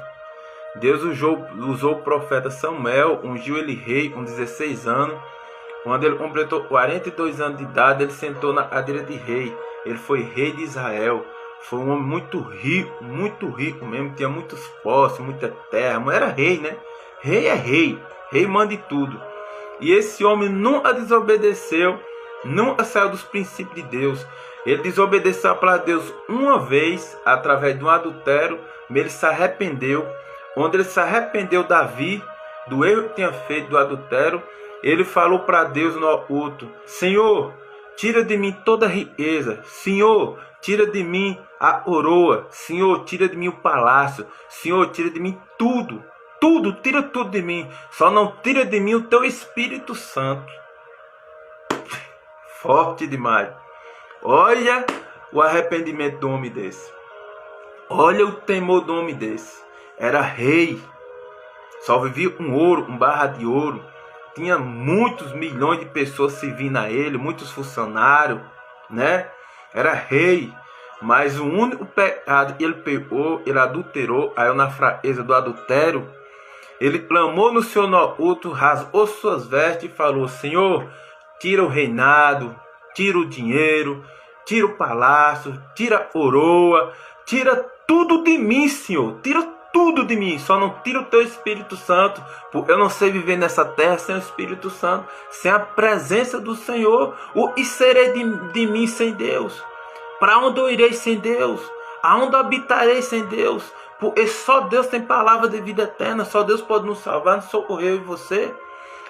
Deus usou o profeta Samuel, ungiu ele rei com 16 anos. Quando ele completou 42 anos de idade, ele sentou na cadeira de rei. Ele foi rei de Israel. Foi um homem muito rico mesmo. Tinha muitos posses, muita terra. Mas era rei, né? Rei é rei. Rei manda em tudo. E esse homem nunca desobedeceu. Nunca saiu dos princípios de Deus. Ele desobedeceu para Deus uma vez, através de um adultério. Mas ele se arrependeu. Quando ele se arrependeu, Davi, do erro que tinha feito do adultério, ele falou para Deus no oculto: Senhor, tira de mim toda a riqueza. Senhor, tira de mim a coroa. Senhor, tira de mim o palácio. Senhor, tira de mim tudo. Tudo, tira tudo de mim. Só não tira de mim o teu Espírito Santo. Forte demais. Olha o arrependimento do homem desse. Olha o temor do homem desse. Era rei. Só vivia com ouro, com barra de ouro. Tinha muitos milhões de pessoas servindo a ele, muitos funcionários, né? Era rei, mas o único pecado que ele pecou, ele adulterou, aí na fraqueza do adultério, ele clamou no seu oculto, rasgou suas vestes e falou: Senhor, tira o reinado, tira o dinheiro, tira o palácio, tira a coroa, tira tudo de mim, Senhor, tira tudo de mim, só não tira o teu Espírito Santo, porque eu não sei viver nessa terra sem o Espírito Santo, sem a presença do Senhor. O que serei de mim sem Deus? Para onde eu irei sem Deus? Aonde habitarei sem Deus? Porque só Deus tem palavra de vida eterna, só Deus pode nos salvar, nos socorrer, eu e você.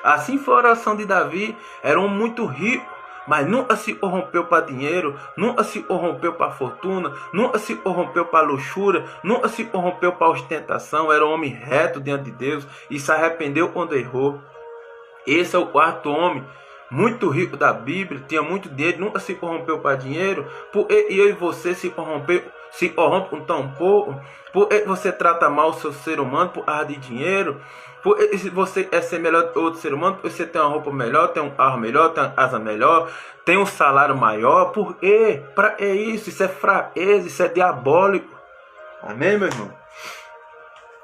Assim foi a oração de Davi. Era um muito rico, mas nunca se corrompeu para dinheiro, nunca se corrompeu para fortuna, nunca se corrompeu para luxúria, nunca se corrompeu para ostentação. Era um homem reto diante de Deus e se arrependeu quando errou. Esse é o quarto homem muito rico da Bíblia, tinha muito dinheiro, nunca se corrompeu para dinheiro. Por eu e você se corrompe tão pouco. Por você trata mal o seu ser humano por causa de dinheiro. Por se você é ser melhor que outro ser humano, porque você tem uma roupa melhor, tem um carro melhor, tem uma casa melhor, tem um salário maior. Por quê? Para que isso? Isso é fraqueza, isso é diabólico. Amém, meu irmão?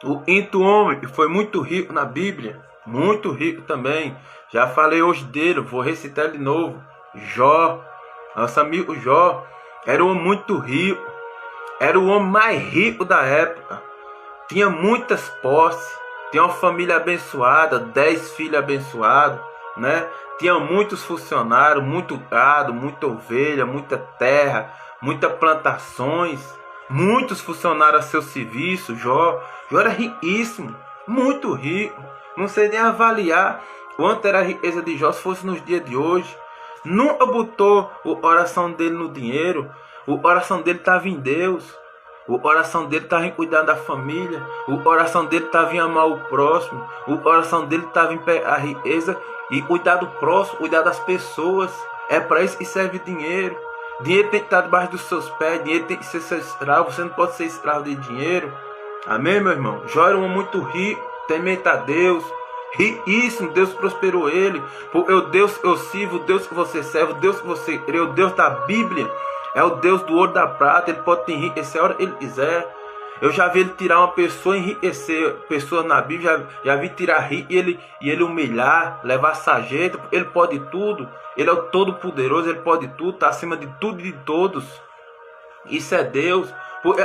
O quinto homem que foi muito rico na Bíblia, muito rico também. Já falei hoje dele, vou recitar de novo. Jó, nosso amigo Jó, era um homem muito rico. Era o homem mais rico da época. Tinha muitas posses. Tinha uma família abençoada, 10 filhos abençoados, né? Tinha muitos funcionários, muito gado, muita ovelha, muita terra, muitas plantações. Muitos funcionários a seu serviço. Jó era riquíssimo, muito rico. Não sei nem avaliar quanto era a riqueza de Jó se fosse nos dias de hoje. Nunca botou o coração dele no dinheiro. O coração dele estava em Deus. O coração dele estava em cuidar da família. O coração dele estava em amar o próximo. O coração dele estava em pegar a riqueza e cuidar do próximo, cuidar das pessoas. É para isso que serve dinheiro. Dinheiro tem que estar debaixo dos seus pés. Dinheiro tem que ser seu escravo. Você não pode ser escravo de dinheiro. Amém, meu irmão? Jó era um homem muito rico, temente a Deus. Riquíssimo, Deus prosperou ele. Porque o Deus que eu sirvo, o Deus que você serve, o Deus que você crê, o Deus da Bíblia, é o Deus do ouro da prata. Ele pode te enriquecer a hora que ele quiser. Eu já vi ele tirar uma pessoa, enriquecer pessoas na Bíblia. Já vi tirar rico e ele humilhar, levar sarjeta. Ele pode tudo. Ele é o Todo-Poderoso, ele pode tudo, está acima de tudo e de todos. Isso é Deus.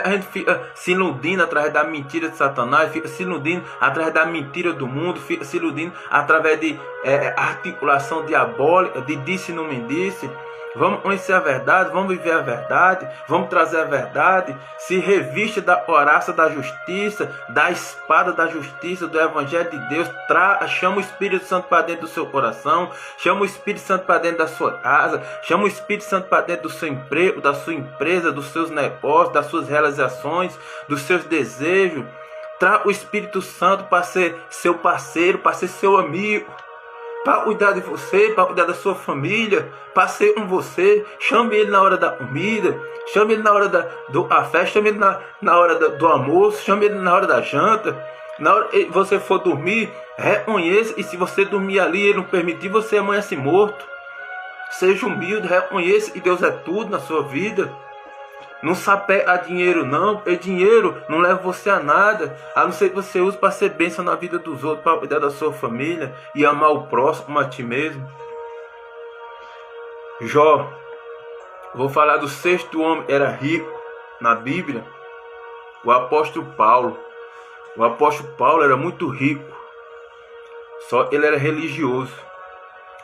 A gente fica se iludindo através da mentira de Satanás, fica se iludindo através da mentira do mundo, fica se iludindo através de articulação diabólica, de disse e não me disse. Vamos conhecer a verdade, vamos viver a verdade, vamos trazer a verdade. Se reviste da couraça da justiça, da espada da justiça, do Evangelho de Deus. Chama o Espírito Santo para dentro do seu coração, chama o Espírito Santo para dentro da sua casa, chama o Espírito Santo para dentro do seu emprego, da sua empresa, dos seus negócios, das suas realizações, dos seus desejos. Traga o Espírito Santo para ser seu parceiro, para ser seu amigo, para cuidar de você, para cuidar da sua família, para ser com você. Chame ele na hora da comida, chame ele na hora do café, chame ele na hora do almoço, chame ele na hora da janta. Na hora que você for dormir, reconheça, e se você dormir ali e ele não permitir, você amanhece morto. Seja humilde, reconheça que Deus é tudo na sua vida. Não sape a dinheiro não, porque dinheiro não leva você a nada, a não ser que você use para ser bênção na vida dos outros, para cuidar da sua família e amar o próximo como a ti mesmo. Jó, vou falar do sexto homem, era rico na Bíblia, o apóstolo Paulo. O apóstolo Paulo era muito rico, só ele era religioso.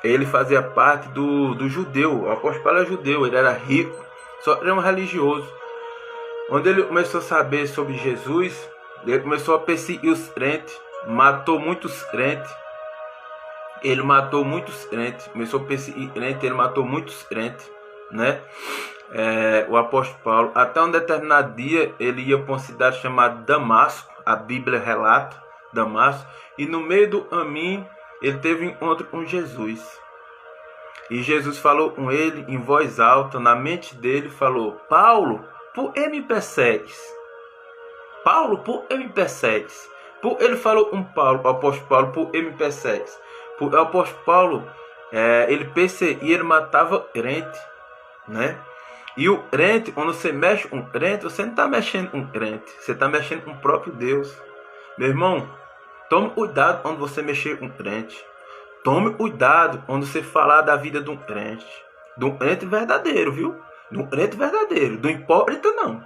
Ele fazia parte do judeu, o apóstolo Paulo é judeu, ele era rico. Só era um religioso. Quando ele começou a saber sobre Jesus, ele começou a perseguir os crentes, matou muitos crentes. Ele matou muitos crentes, começou a perseguir crentes, ele matou muitos crentes, né? O apóstolo Paulo, até um determinado dia, ele ia para uma cidade chamada Damasco, a Bíblia relata Damasco, e no meio do caminho, ele teve um encontro com Jesus. E Jesus falou com ele em voz alta, na mente dele, falou: Paulo, por que me persegues? Paulo, por que me persegues? Ele falou com Paulo, o apóstolo Paulo, por que me persegues? O apóstolo Paulo, ele perseguia, ele matava crente, né? E o crente, quando você mexe com um crente, você não está mexendo com um crente, você está mexendo com o próprio Deus. Meu irmão, tome cuidado quando você mexer com um crente. Tome cuidado quando você falar da vida de um crente verdadeiro, viu? De um crente verdadeiro, do hipócrita não,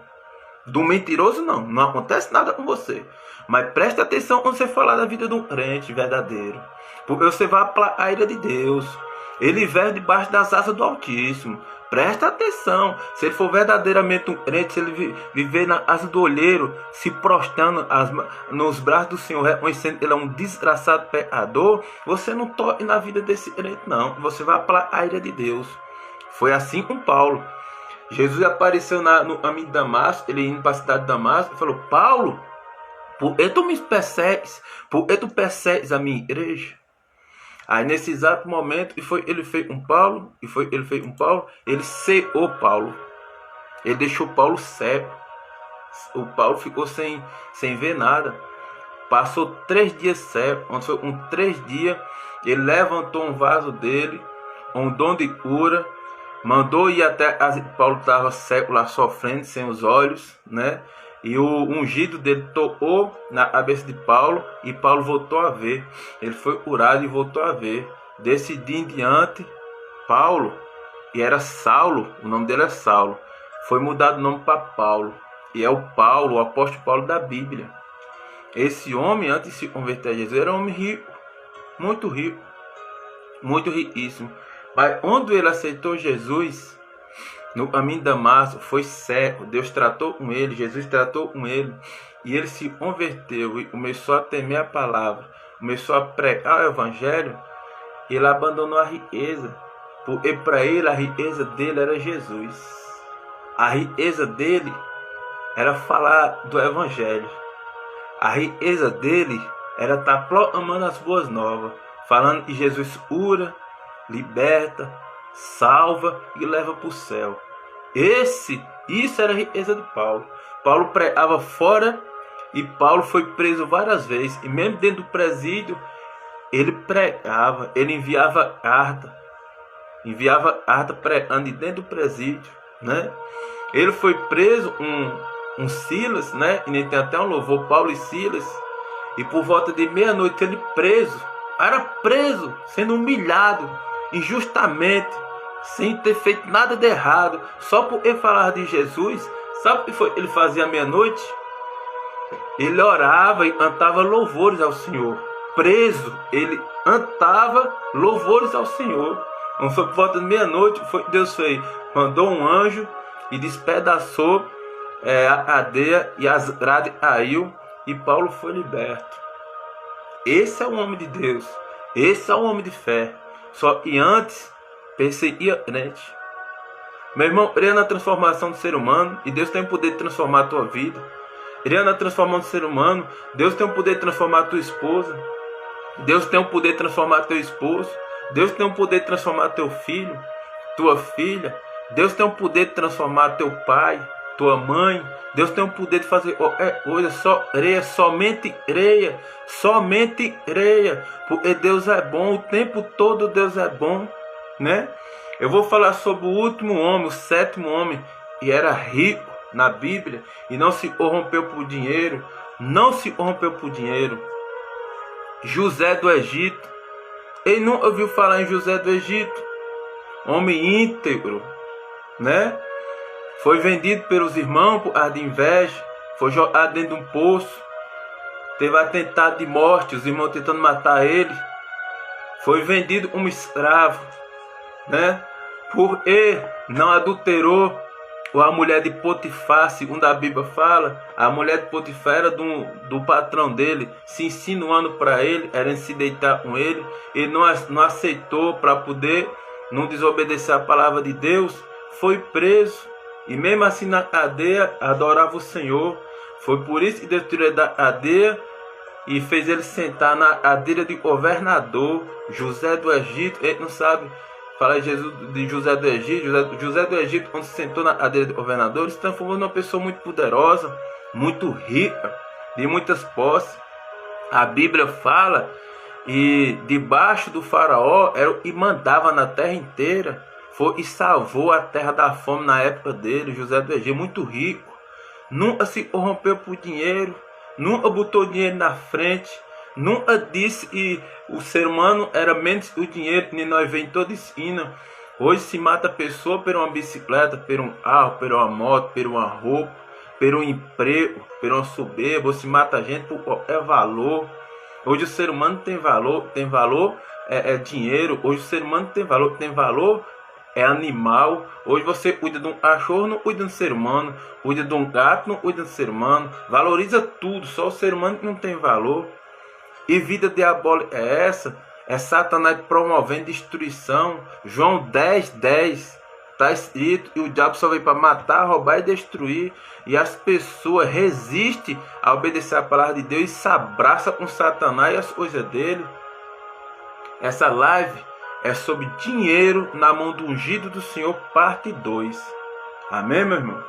do mentiroso não acontece nada com você. Mas preste atenção quando você falar da vida de um crente verdadeiro, porque você vai aplacar a ira de Deus. Ele vive debaixo das asas do Altíssimo. Presta atenção, se ele for verdadeiramente um crente, se ele viver na asa do olheiro, se prostrando nos braços do Senhor, reconhecendo que ele é um desgraçado pecador, você não toque na vida desse crente não, você vai aplacar a ira de Deus. Foi assim com Paulo. Jesus apareceu no caminho de Damasco, ele indo para a cidade de Damasco, e falou: Paulo, por que tu me persegues? Por que tu persegues a minha igreja? Aí nesse exato momento, ele fez um Paulo, ele ceou Paulo. Ele deixou Paulo cego. O Paulo ficou sem ver nada. Passou 3 dias cego. Quando foi 3 dias, ele levantou um vaso dele, um dom de cura, mandou ir até Paulo estava cego lá sofrendo, sem os olhos, né? E o ungido dele tocou na cabeça de Paulo e Paulo voltou a ver. Ele foi curado e voltou a ver. Desse dia em diante, Paulo, e era Saulo, o nome dele é Saulo, foi mudado o nome para Paulo. E é o Paulo, o apóstolo Paulo da Bíblia. Esse homem, antes de se converter a Jesus, era um homem rico, muito riquíssimo. Mas quando ele aceitou Jesus, no caminho de Damasco, foi cego. Deus tratou com ele, Jesus tratou com ele, e ele se converteu e começou a temer a palavra, começou a pregar o evangelho. Ele abandonou a riqueza, porque para ele a riqueza dele era Jesus. A riqueza dele era falar do evangelho. A riqueza dele era estar proclamando as boas novas, falando que Jesus cura, liberta, salva e leva para o céu. Isso era a riqueza de Paulo. Paulo pregava fora e Paulo foi preso várias vezes. E mesmo dentro do presídio, ele pregava, ele enviava carta pregando dentro do presídio, né? Ele foi preso, um Silas, né? E tem até um louvor, Paulo e Silas. E por volta de meia-noite ele era preso, sendo humilhado injustamente, sem ter feito nada de errado, só por ele falar de Jesus. Sabe o que ele fazia à meia-noite? Ele orava e cantava louvores ao Senhor. Preso, ele cantava louvores ao Senhor. Não foi por volta de meia-noite, foi Deus fez, mandou um anjo e despedaçou a cadeia, e as grades caiu e Paulo foi liberto. Esse é o homem de Deus, esse é o homem de fé. Só que antes perseguia crente. Meu irmão, creia na transformação do ser humano, e Deus tem o poder de transformar a tua vida. Creia na transformação do ser humano, Deus tem o poder de transformar a tua esposa. Deus tem o poder de transformar teu esposo. Deus tem o poder de transformar teu filho, tua filha. Deus tem o poder de transformar teu pai, tua mãe. Deus tem o poder de fazer qualquer coisa. Só creia, somente creia, porque Deus é bom, o tempo todo Deus é bom, né? Eu vou falar sobre o último homem, o 7º homem, e era rico na Bíblia e não se corrompeu por dinheiro, José do Egito. Ele não ouviu falar em José do Egito, homem íntegro, né? Foi vendido pelos irmãos por causa de inveja, foi jogado dentro de um poço, teve atentado de morte, os irmãos tentando matar ele, foi vendido como escravo, né? Porque não adulterou a mulher de Potifar, segundo a Bíblia fala. A mulher de Potifar era do patrão dele, se insinuando para ele, era se deitar com ele. Ele não aceitou, para poder não desobedecer a palavra de Deus, foi preso. E mesmo assim na cadeia adorava o Senhor. Foi por isso que Deus tirou ele da cadeia e fez ele sentar na cadeira de governador. José do Egito, ele não sabe falar de José do Egito. José do Egito, quando se sentou na cadeira de governador, ele se transformou numa pessoa muito poderosa, muito rica, de muitas posses. A Bíblia fala, e debaixo do faraó era o que mandava na terra inteira. Foi e salvou a terra da fome na época dele. José do Egito, muito rico, nunca se corrompeu por dinheiro, nunca botou dinheiro na frente, nunca disse que o ser humano era menos que o dinheiro, que nós vemos em toda esquina. Hoje se mata a pessoa por uma bicicleta, por um carro, por uma moto, por uma roupa, por um emprego, por uma soberba. Ou se mata a gente por qualquer valor. Hoje o ser humano tem valor é dinheiro. Hoje o ser humano tem valor é animal. Hoje você cuida de um cachorro, não cuida do ser humano. Cuida de um gato, não cuida do ser humano. Valoriza tudo, só o ser humano que não tem valor. E vida diabólica é essa? É Satanás promovendo destruição. João 10:10 está escrito, e o diabo só veio para matar, roubar e destruir. E as pessoas resistem a obedecer a palavra de Deus e se abraçam com Satanás e as coisas dele. Essa live é sobre dinheiro na mão do ungido do Senhor, parte 2. Amém, meu irmão?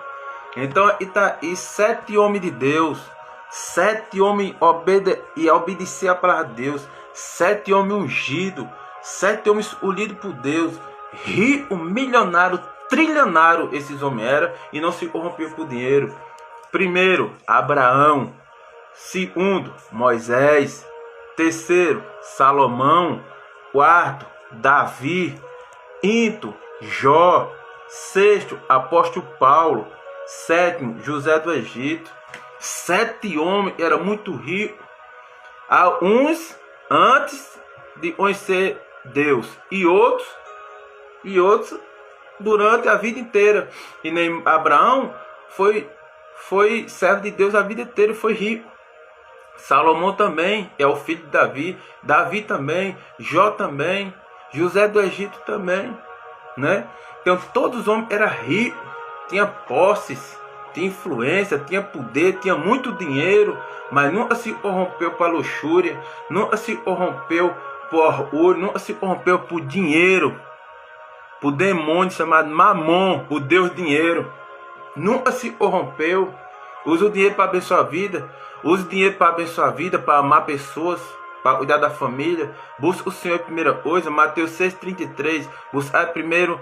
Então, aqui tá aí 7 homens de Deus, 7 homens obedecer a palavra de Deus, 7 homens ungidos, 7 homens unidos por Deus, rico, milionário, trilionário, esses homens eram, e não se corrompiam por dinheiro. Primeiro, Abraão. Segundo, Moisés. Terceiro, Salomão. Quarto, Davi. Quinto, Jó. Sexto, apóstolo Paulo. Sétimo, José do Egito. 7 homens eram muito ricos. Uns antes de conhecer Deus, e outros durante a vida inteira. E nem Abraão foi servo de Deus a vida inteira e foi rico. Salomão também é o filho de Davi. Davi também. Jó também. José do Egito também, né? Então todos os homens eram ricos, tinha posses, tinha influência, tinha poder, tinha muito dinheiro, mas nunca se corrompeu para luxúria, nunca se corrompeu por orgulho, nunca se corrompeu por dinheiro, por demônio chamado Mamon, o Deus dinheiro. Nunca se corrompeu. Usa o dinheiro para abençoar a vida. Usa o dinheiro para abençoar a vida, para amar pessoas, para cuidar da família. Busca o Senhor em primeira coisa. Mateus 6,33. Buscar primeiro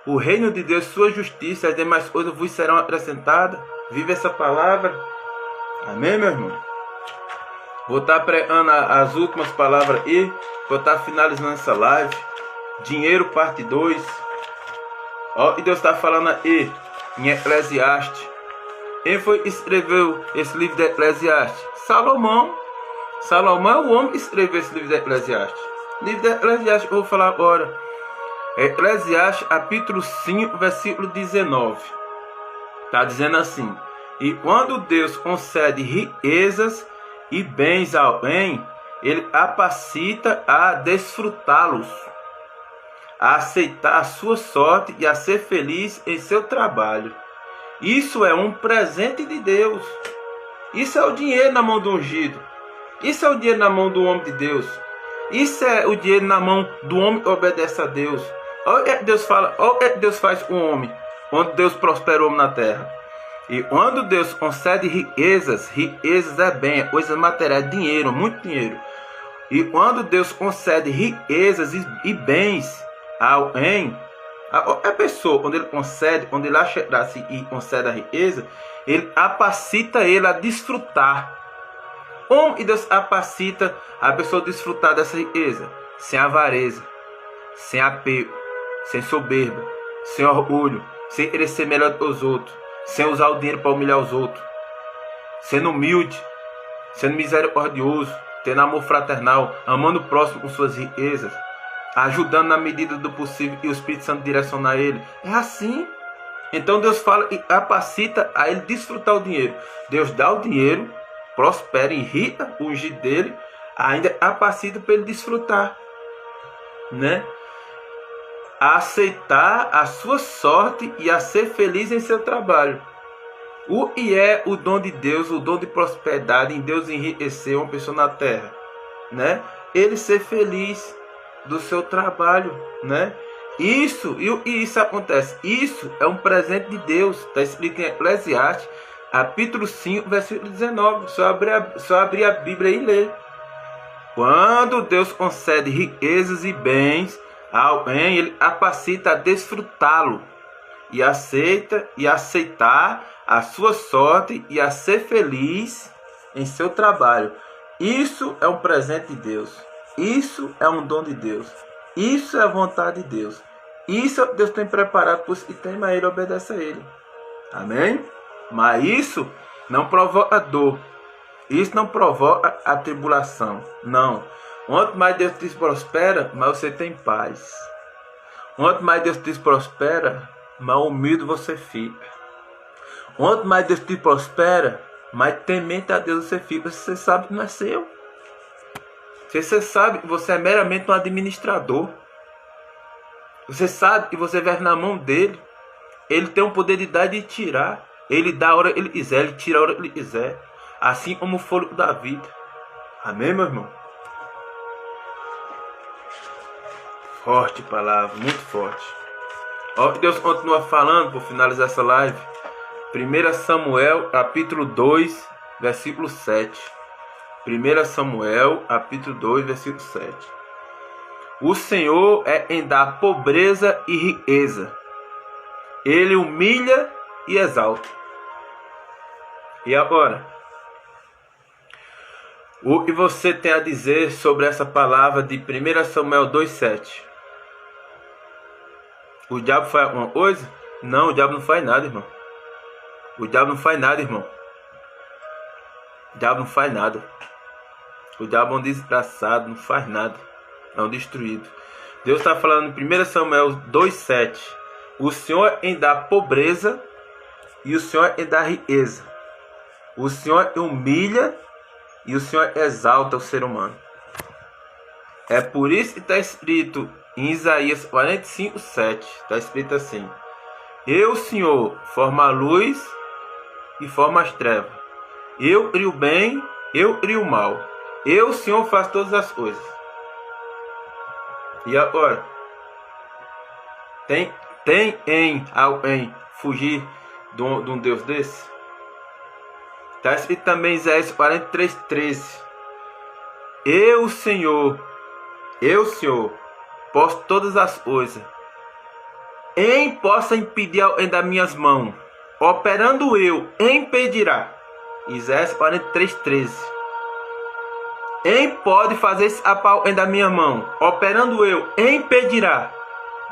o reino de Deus, sua justiça, as demais coisas vos serão acrescentadas. Vive essa palavra. Amém, meu irmão? Vou estar pregando as últimas palavras aí. Vou estar finalizando essa live. Dinheiro, parte 2. Ó, e Deus está falando aí em Eclesiastes. Quem foi que escreveu esse livro de Eclesiastes? Salomão. Salomão é o homem que escreveu esse livro de Eclesiastes. Livro de Eclesiastes que eu vou falar agora. Eclesiastes, capítulo 5, versículo 19. Está dizendo assim: e quando Deus concede riquezas e bens a alguém, ele capacita a desfrutá-los, a aceitar a sua sorte e a ser feliz em seu trabalho. Isso é um presente de Deus. Isso é o dinheiro na mão do ungido. Isso é o dinheiro na mão do homem de Deus. Isso é o dinheiro na mão do homem que obedece a Deus. Olha o que Deus fala, olha o que Deus faz com o homem, quando Deus prospera o homem na terra. E quando Deus concede riquezas, riquezas é bem, coisas materiais, dinheiro, muito dinheiro. E quando Deus concede riquezas e bens a alguém, a pessoa, quando ele concede, quando ele acha graça e concede a riqueza, ele capacita ele a desfrutar. Como e Deus capacita a pessoa a desfrutar dessa riqueza? Sem avareza, sem apego, sem soberba, sem orgulho, sem querer ser melhor do que os outros, sem usar o dinheiro para humilhar os outros, sendo humilde, sendo misericordioso, tendo amor fraternal, amando o próximo com suas riquezas, ajudando na medida do possível e o Espírito Santo direcionar ele. É assim. Então Deus fala e capacita a ele desfrutar o dinheiro. Deus dá o dinheiro, prospera, irrita o ungido dele, ainda capacita para ele desfrutar, né? A aceitar a sua sorte e a ser feliz em seu trabalho. O que é o dom de Deus, o dom de prosperidade, em Deus enriquecer uma pessoa na terra, né? Ele ser feliz do seu trabalho, né? Isso acontece. Isso é um presente de Deus. Está escrito em Eclesiastes, capítulo 5, versículo 19. Só abrir a Bíblia e ler. Quando Deus concede riquezas e bens a alguém, ele capacita a desfrutá-lo e aceitar a sua sorte e a ser feliz em seu trabalho. Isso é um presente de Deus. Isso é um dom de Deus. Isso é a vontade de Deus. Isso Deus tem preparado para os que temem a Ele e obedecem a Ele. Amém? Mas isso não provoca dor. Isso não provoca a tribulação. Não. Quanto mais Deus te prospera, mais você tem paz. Quanto mais Deus te prospera, mais humilde você fica. Quanto mais Deus te prospera, mais temente a Deus você fica. Você sabe que não é seu. Você sabe que você é meramente um administrador. Você sabe que você vive na mão dele. Ele tem o poder de dar e de tirar. Ele dá a hora que ele quiser, ele tira a hora que ele quiser. Assim como o fôlego da vida. Amém, meu irmão? Forte palavra, muito forte. Ó, Deus continua falando, por finalizar essa live. 1 Samuel, capítulo 2, versículo 7. 1 Samuel, capítulo 2, versículo 7. O Senhor é em dar pobreza e riqueza. Ele humilha e exalta. E agora? O que você tem a dizer sobre essa palavra de 1 Samuel 2,7? O diabo faz alguma coisa? Não, o diabo não faz nada, irmão. O diabo não faz nada, irmão. O diabo não faz nada. O diabo é um desgraçado, não faz nada. É um destruído. Deus está falando em 1 Samuel 2,7. O Senhor em dar pobreza e o Senhor em dar riqueza. O Senhor humilha e o Senhor exalta o ser humano. É por isso que está escrito em Isaías 45:7. Está escrito assim: Eu, Senhor, formo a luz e formo as trevas. Eu crio o bem, eu crio o mal. Eu, Senhor, faço todas as coisas. E agora? Tem em alguém fugir de um Deus desse? Está escrito também em Isaías 43:13. Eu, Senhor, posso todas as coisas. Quem possa impedir alguém das minhas mãos? Operando eu, impedirá. Isaías 43:13. Quem pode fazer esse alguém da minha mão? Operando eu, impedirá.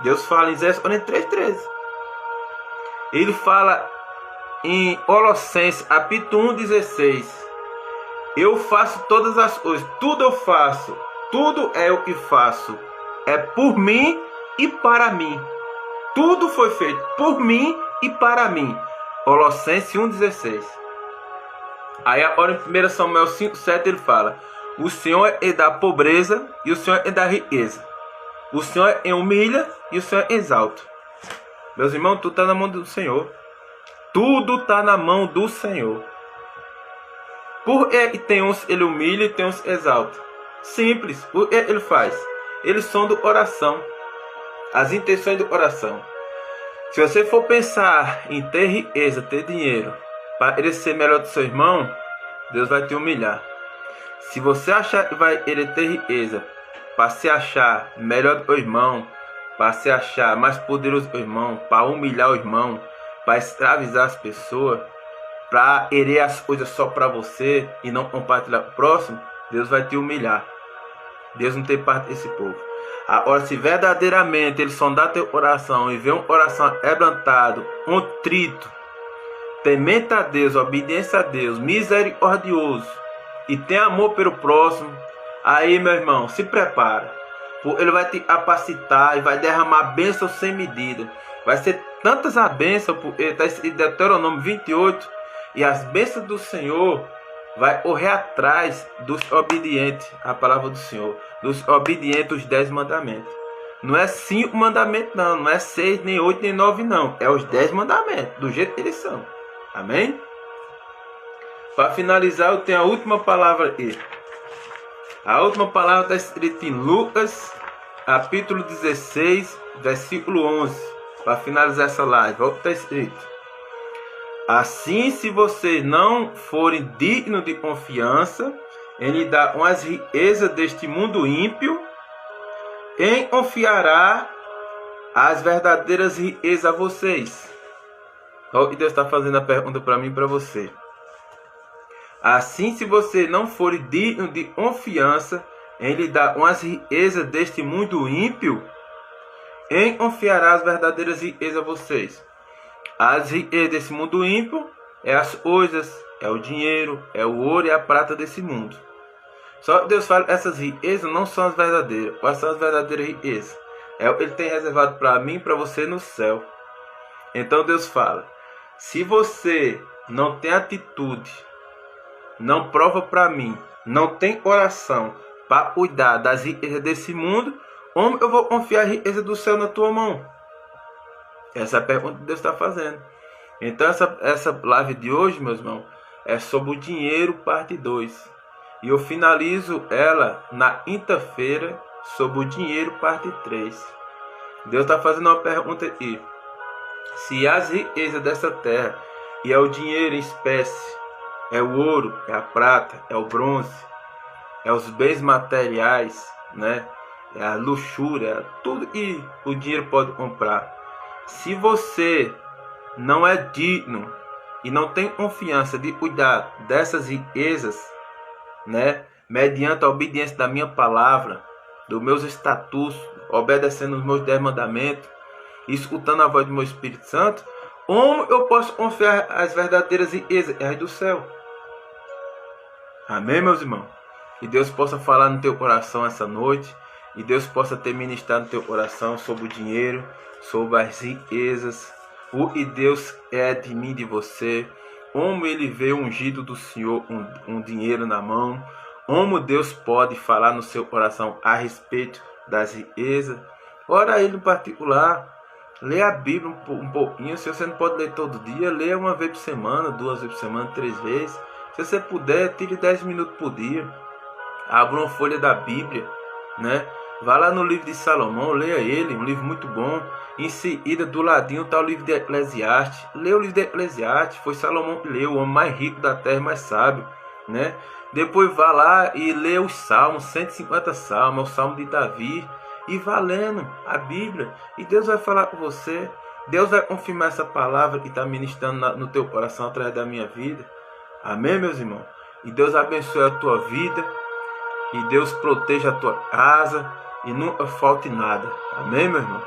Deus fala em Isaías 43:13. Ele fala em Colossenses, capítulo 1:16. Eu faço todas as coisas, tudo eu faço, tudo é o que faço, é por mim e para mim. Tudo foi feito por mim e para mim. Colossenses 1:16. Aí agora em 1 Samuel 5:7 ele fala: O Senhor é da pobreza e o Senhor é da riqueza. O Senhor é humilha e o Senhor exalta. Meus irmãos, tudo está na mão do Senhor. Tudo está na mão do Senhor. Por que tem uns ele humilha e tem uns exalta? Simples. O que ele faz? Ele sonda o coração. As intenções do coração. Se você for pensar em ter riqueza, ter dinheiro, para ele ser melhor do seu irmão, Deus vai te humilhar. Se você achar que vai ele ter riqueza, para se achar melhor do que o irmão, para se achar mais poderoso que o irmão, para humilhar o irmão, para escravizar as pessoas, para querer as coisas só para você e não compartilhar com o próximo, Deus vai te humilhar. Deus não tem parte desse povo. Agora, se verdadeiramente ele sondar teu coração e ver um coração quebrantado, contrito, temente a Deus, obediência a Deus, misericordioso e tem amor pelo próximo, aí, meu irmão, se prepara. Ele vai te capacitar e vai derramar bênçãos sem medida. Vai ser tantas as bênçãos, porque está escrito em Deuteronômio 28, e as bênçãos do Senhor vai correr atrás dos obedientes à palavra do Senhor, dos obedientes aos 10 mandamentos. Não é 5 mandamentos não, não é 6, nem 8, nem 9 não, é os 10 mandamentos, do jeito que eles são. Amém? Para finalizar, eu tenho a última palavra aqui. A última palavra está escrita em Lucas, capítulo 16, versículo 11. Para finalizar essa live, olha o que está escrito. Assim, se vocês não forem dignos de confiança em lhe dar umas riquezas deste mundo ímpio, quem confiará as verdadeiras riquezas a vocês? Olha o que Deus está fazendo a pergunta para mim e para você. Assim, se vocês não forem dignos de confiança em lhe dar umas riquezas deste mundo ímpio, quem confiará as verdadeiras riquezas a vocês? As riquezas desse mundo ímpio é as coisas, é o dinheiro, é o ouro e a prata desse mundo. Só que Deus fala que essas riquezas não são as verdadeiras. Quais são as verdadeiras riquezas? É o que Ele tem reservado para mim e para você no céu. Então Deus fala: se você não tem atitude, não prova para mim, não tem coração para cuidar das riquezas desse mundo, como eu vou confiar a riqueza do céu na tua mão? Essa é a pergunta que Deus está fazendo. Então essa live de hoje, meus irmãos, é sobre o dinheiro, parte 2. E eu finalizo ela na quinta-feira sobre o dinheiro, parte 3. Deus está fazendo uma pergunta aqui. Se as riquezas dessa terra, e é o dinheiro em espécie, é o ouro, é a prata, é o bronze, é os bens materiais, né? É a luxúria, é tudo que o dinheiro pode comprar. Se você não é digno e não tem confiança de cuidar dessas riquezas, né? Mediante a obediência da minha palavra, dos meus estatutos, obedecendo os meus 10 mandamentos, escutando a voz do meu Espírito Santo, como eu posso confiar as verdadeiras riquezas do céu? Amém, meus irmãos? Que Deus possa falar no teu coração essa noite, e Deus possa ter ministrado no teu coração sobre o dinheiro, sobre as riquezas, o que Deus é de mim, de você, como Ele vê o ungido do Senhor, um dinheiro na mão, como Deus pode falar no seu coração a respeito das riquezas. Ora a Ele em particular. Lê a Bíblia um pouquinho. Se você não pode ler todo dia, lê uma vez por semana, 2 vezes por semana, 3 vezes. Se você puder, tire 10 minutos por dia. Abra uma folha da Bíblia, né? Vá lá no livro de Salomão, leia ele, um livro muito bom. Em seguida, do ladinho está o livro de Eclesiastes. Lê o livro de Eclesiastes, foi Salomão que leu, o homem mais rico da terra, mais sábio, né? Depois vá lá e lê os Salmos, 150 Salmos, o Salmo de Davi, e vá lendo a Bíblia, e Deus vai falar com você. Deus vai confirmar essa palavra que está ministrando no teu coração através da minha vida. Amém, meus irmãos? E Deus abençoe a tua vida, e Deus proteja a tua casa, e nunca falte nada. Amém, meu irmão?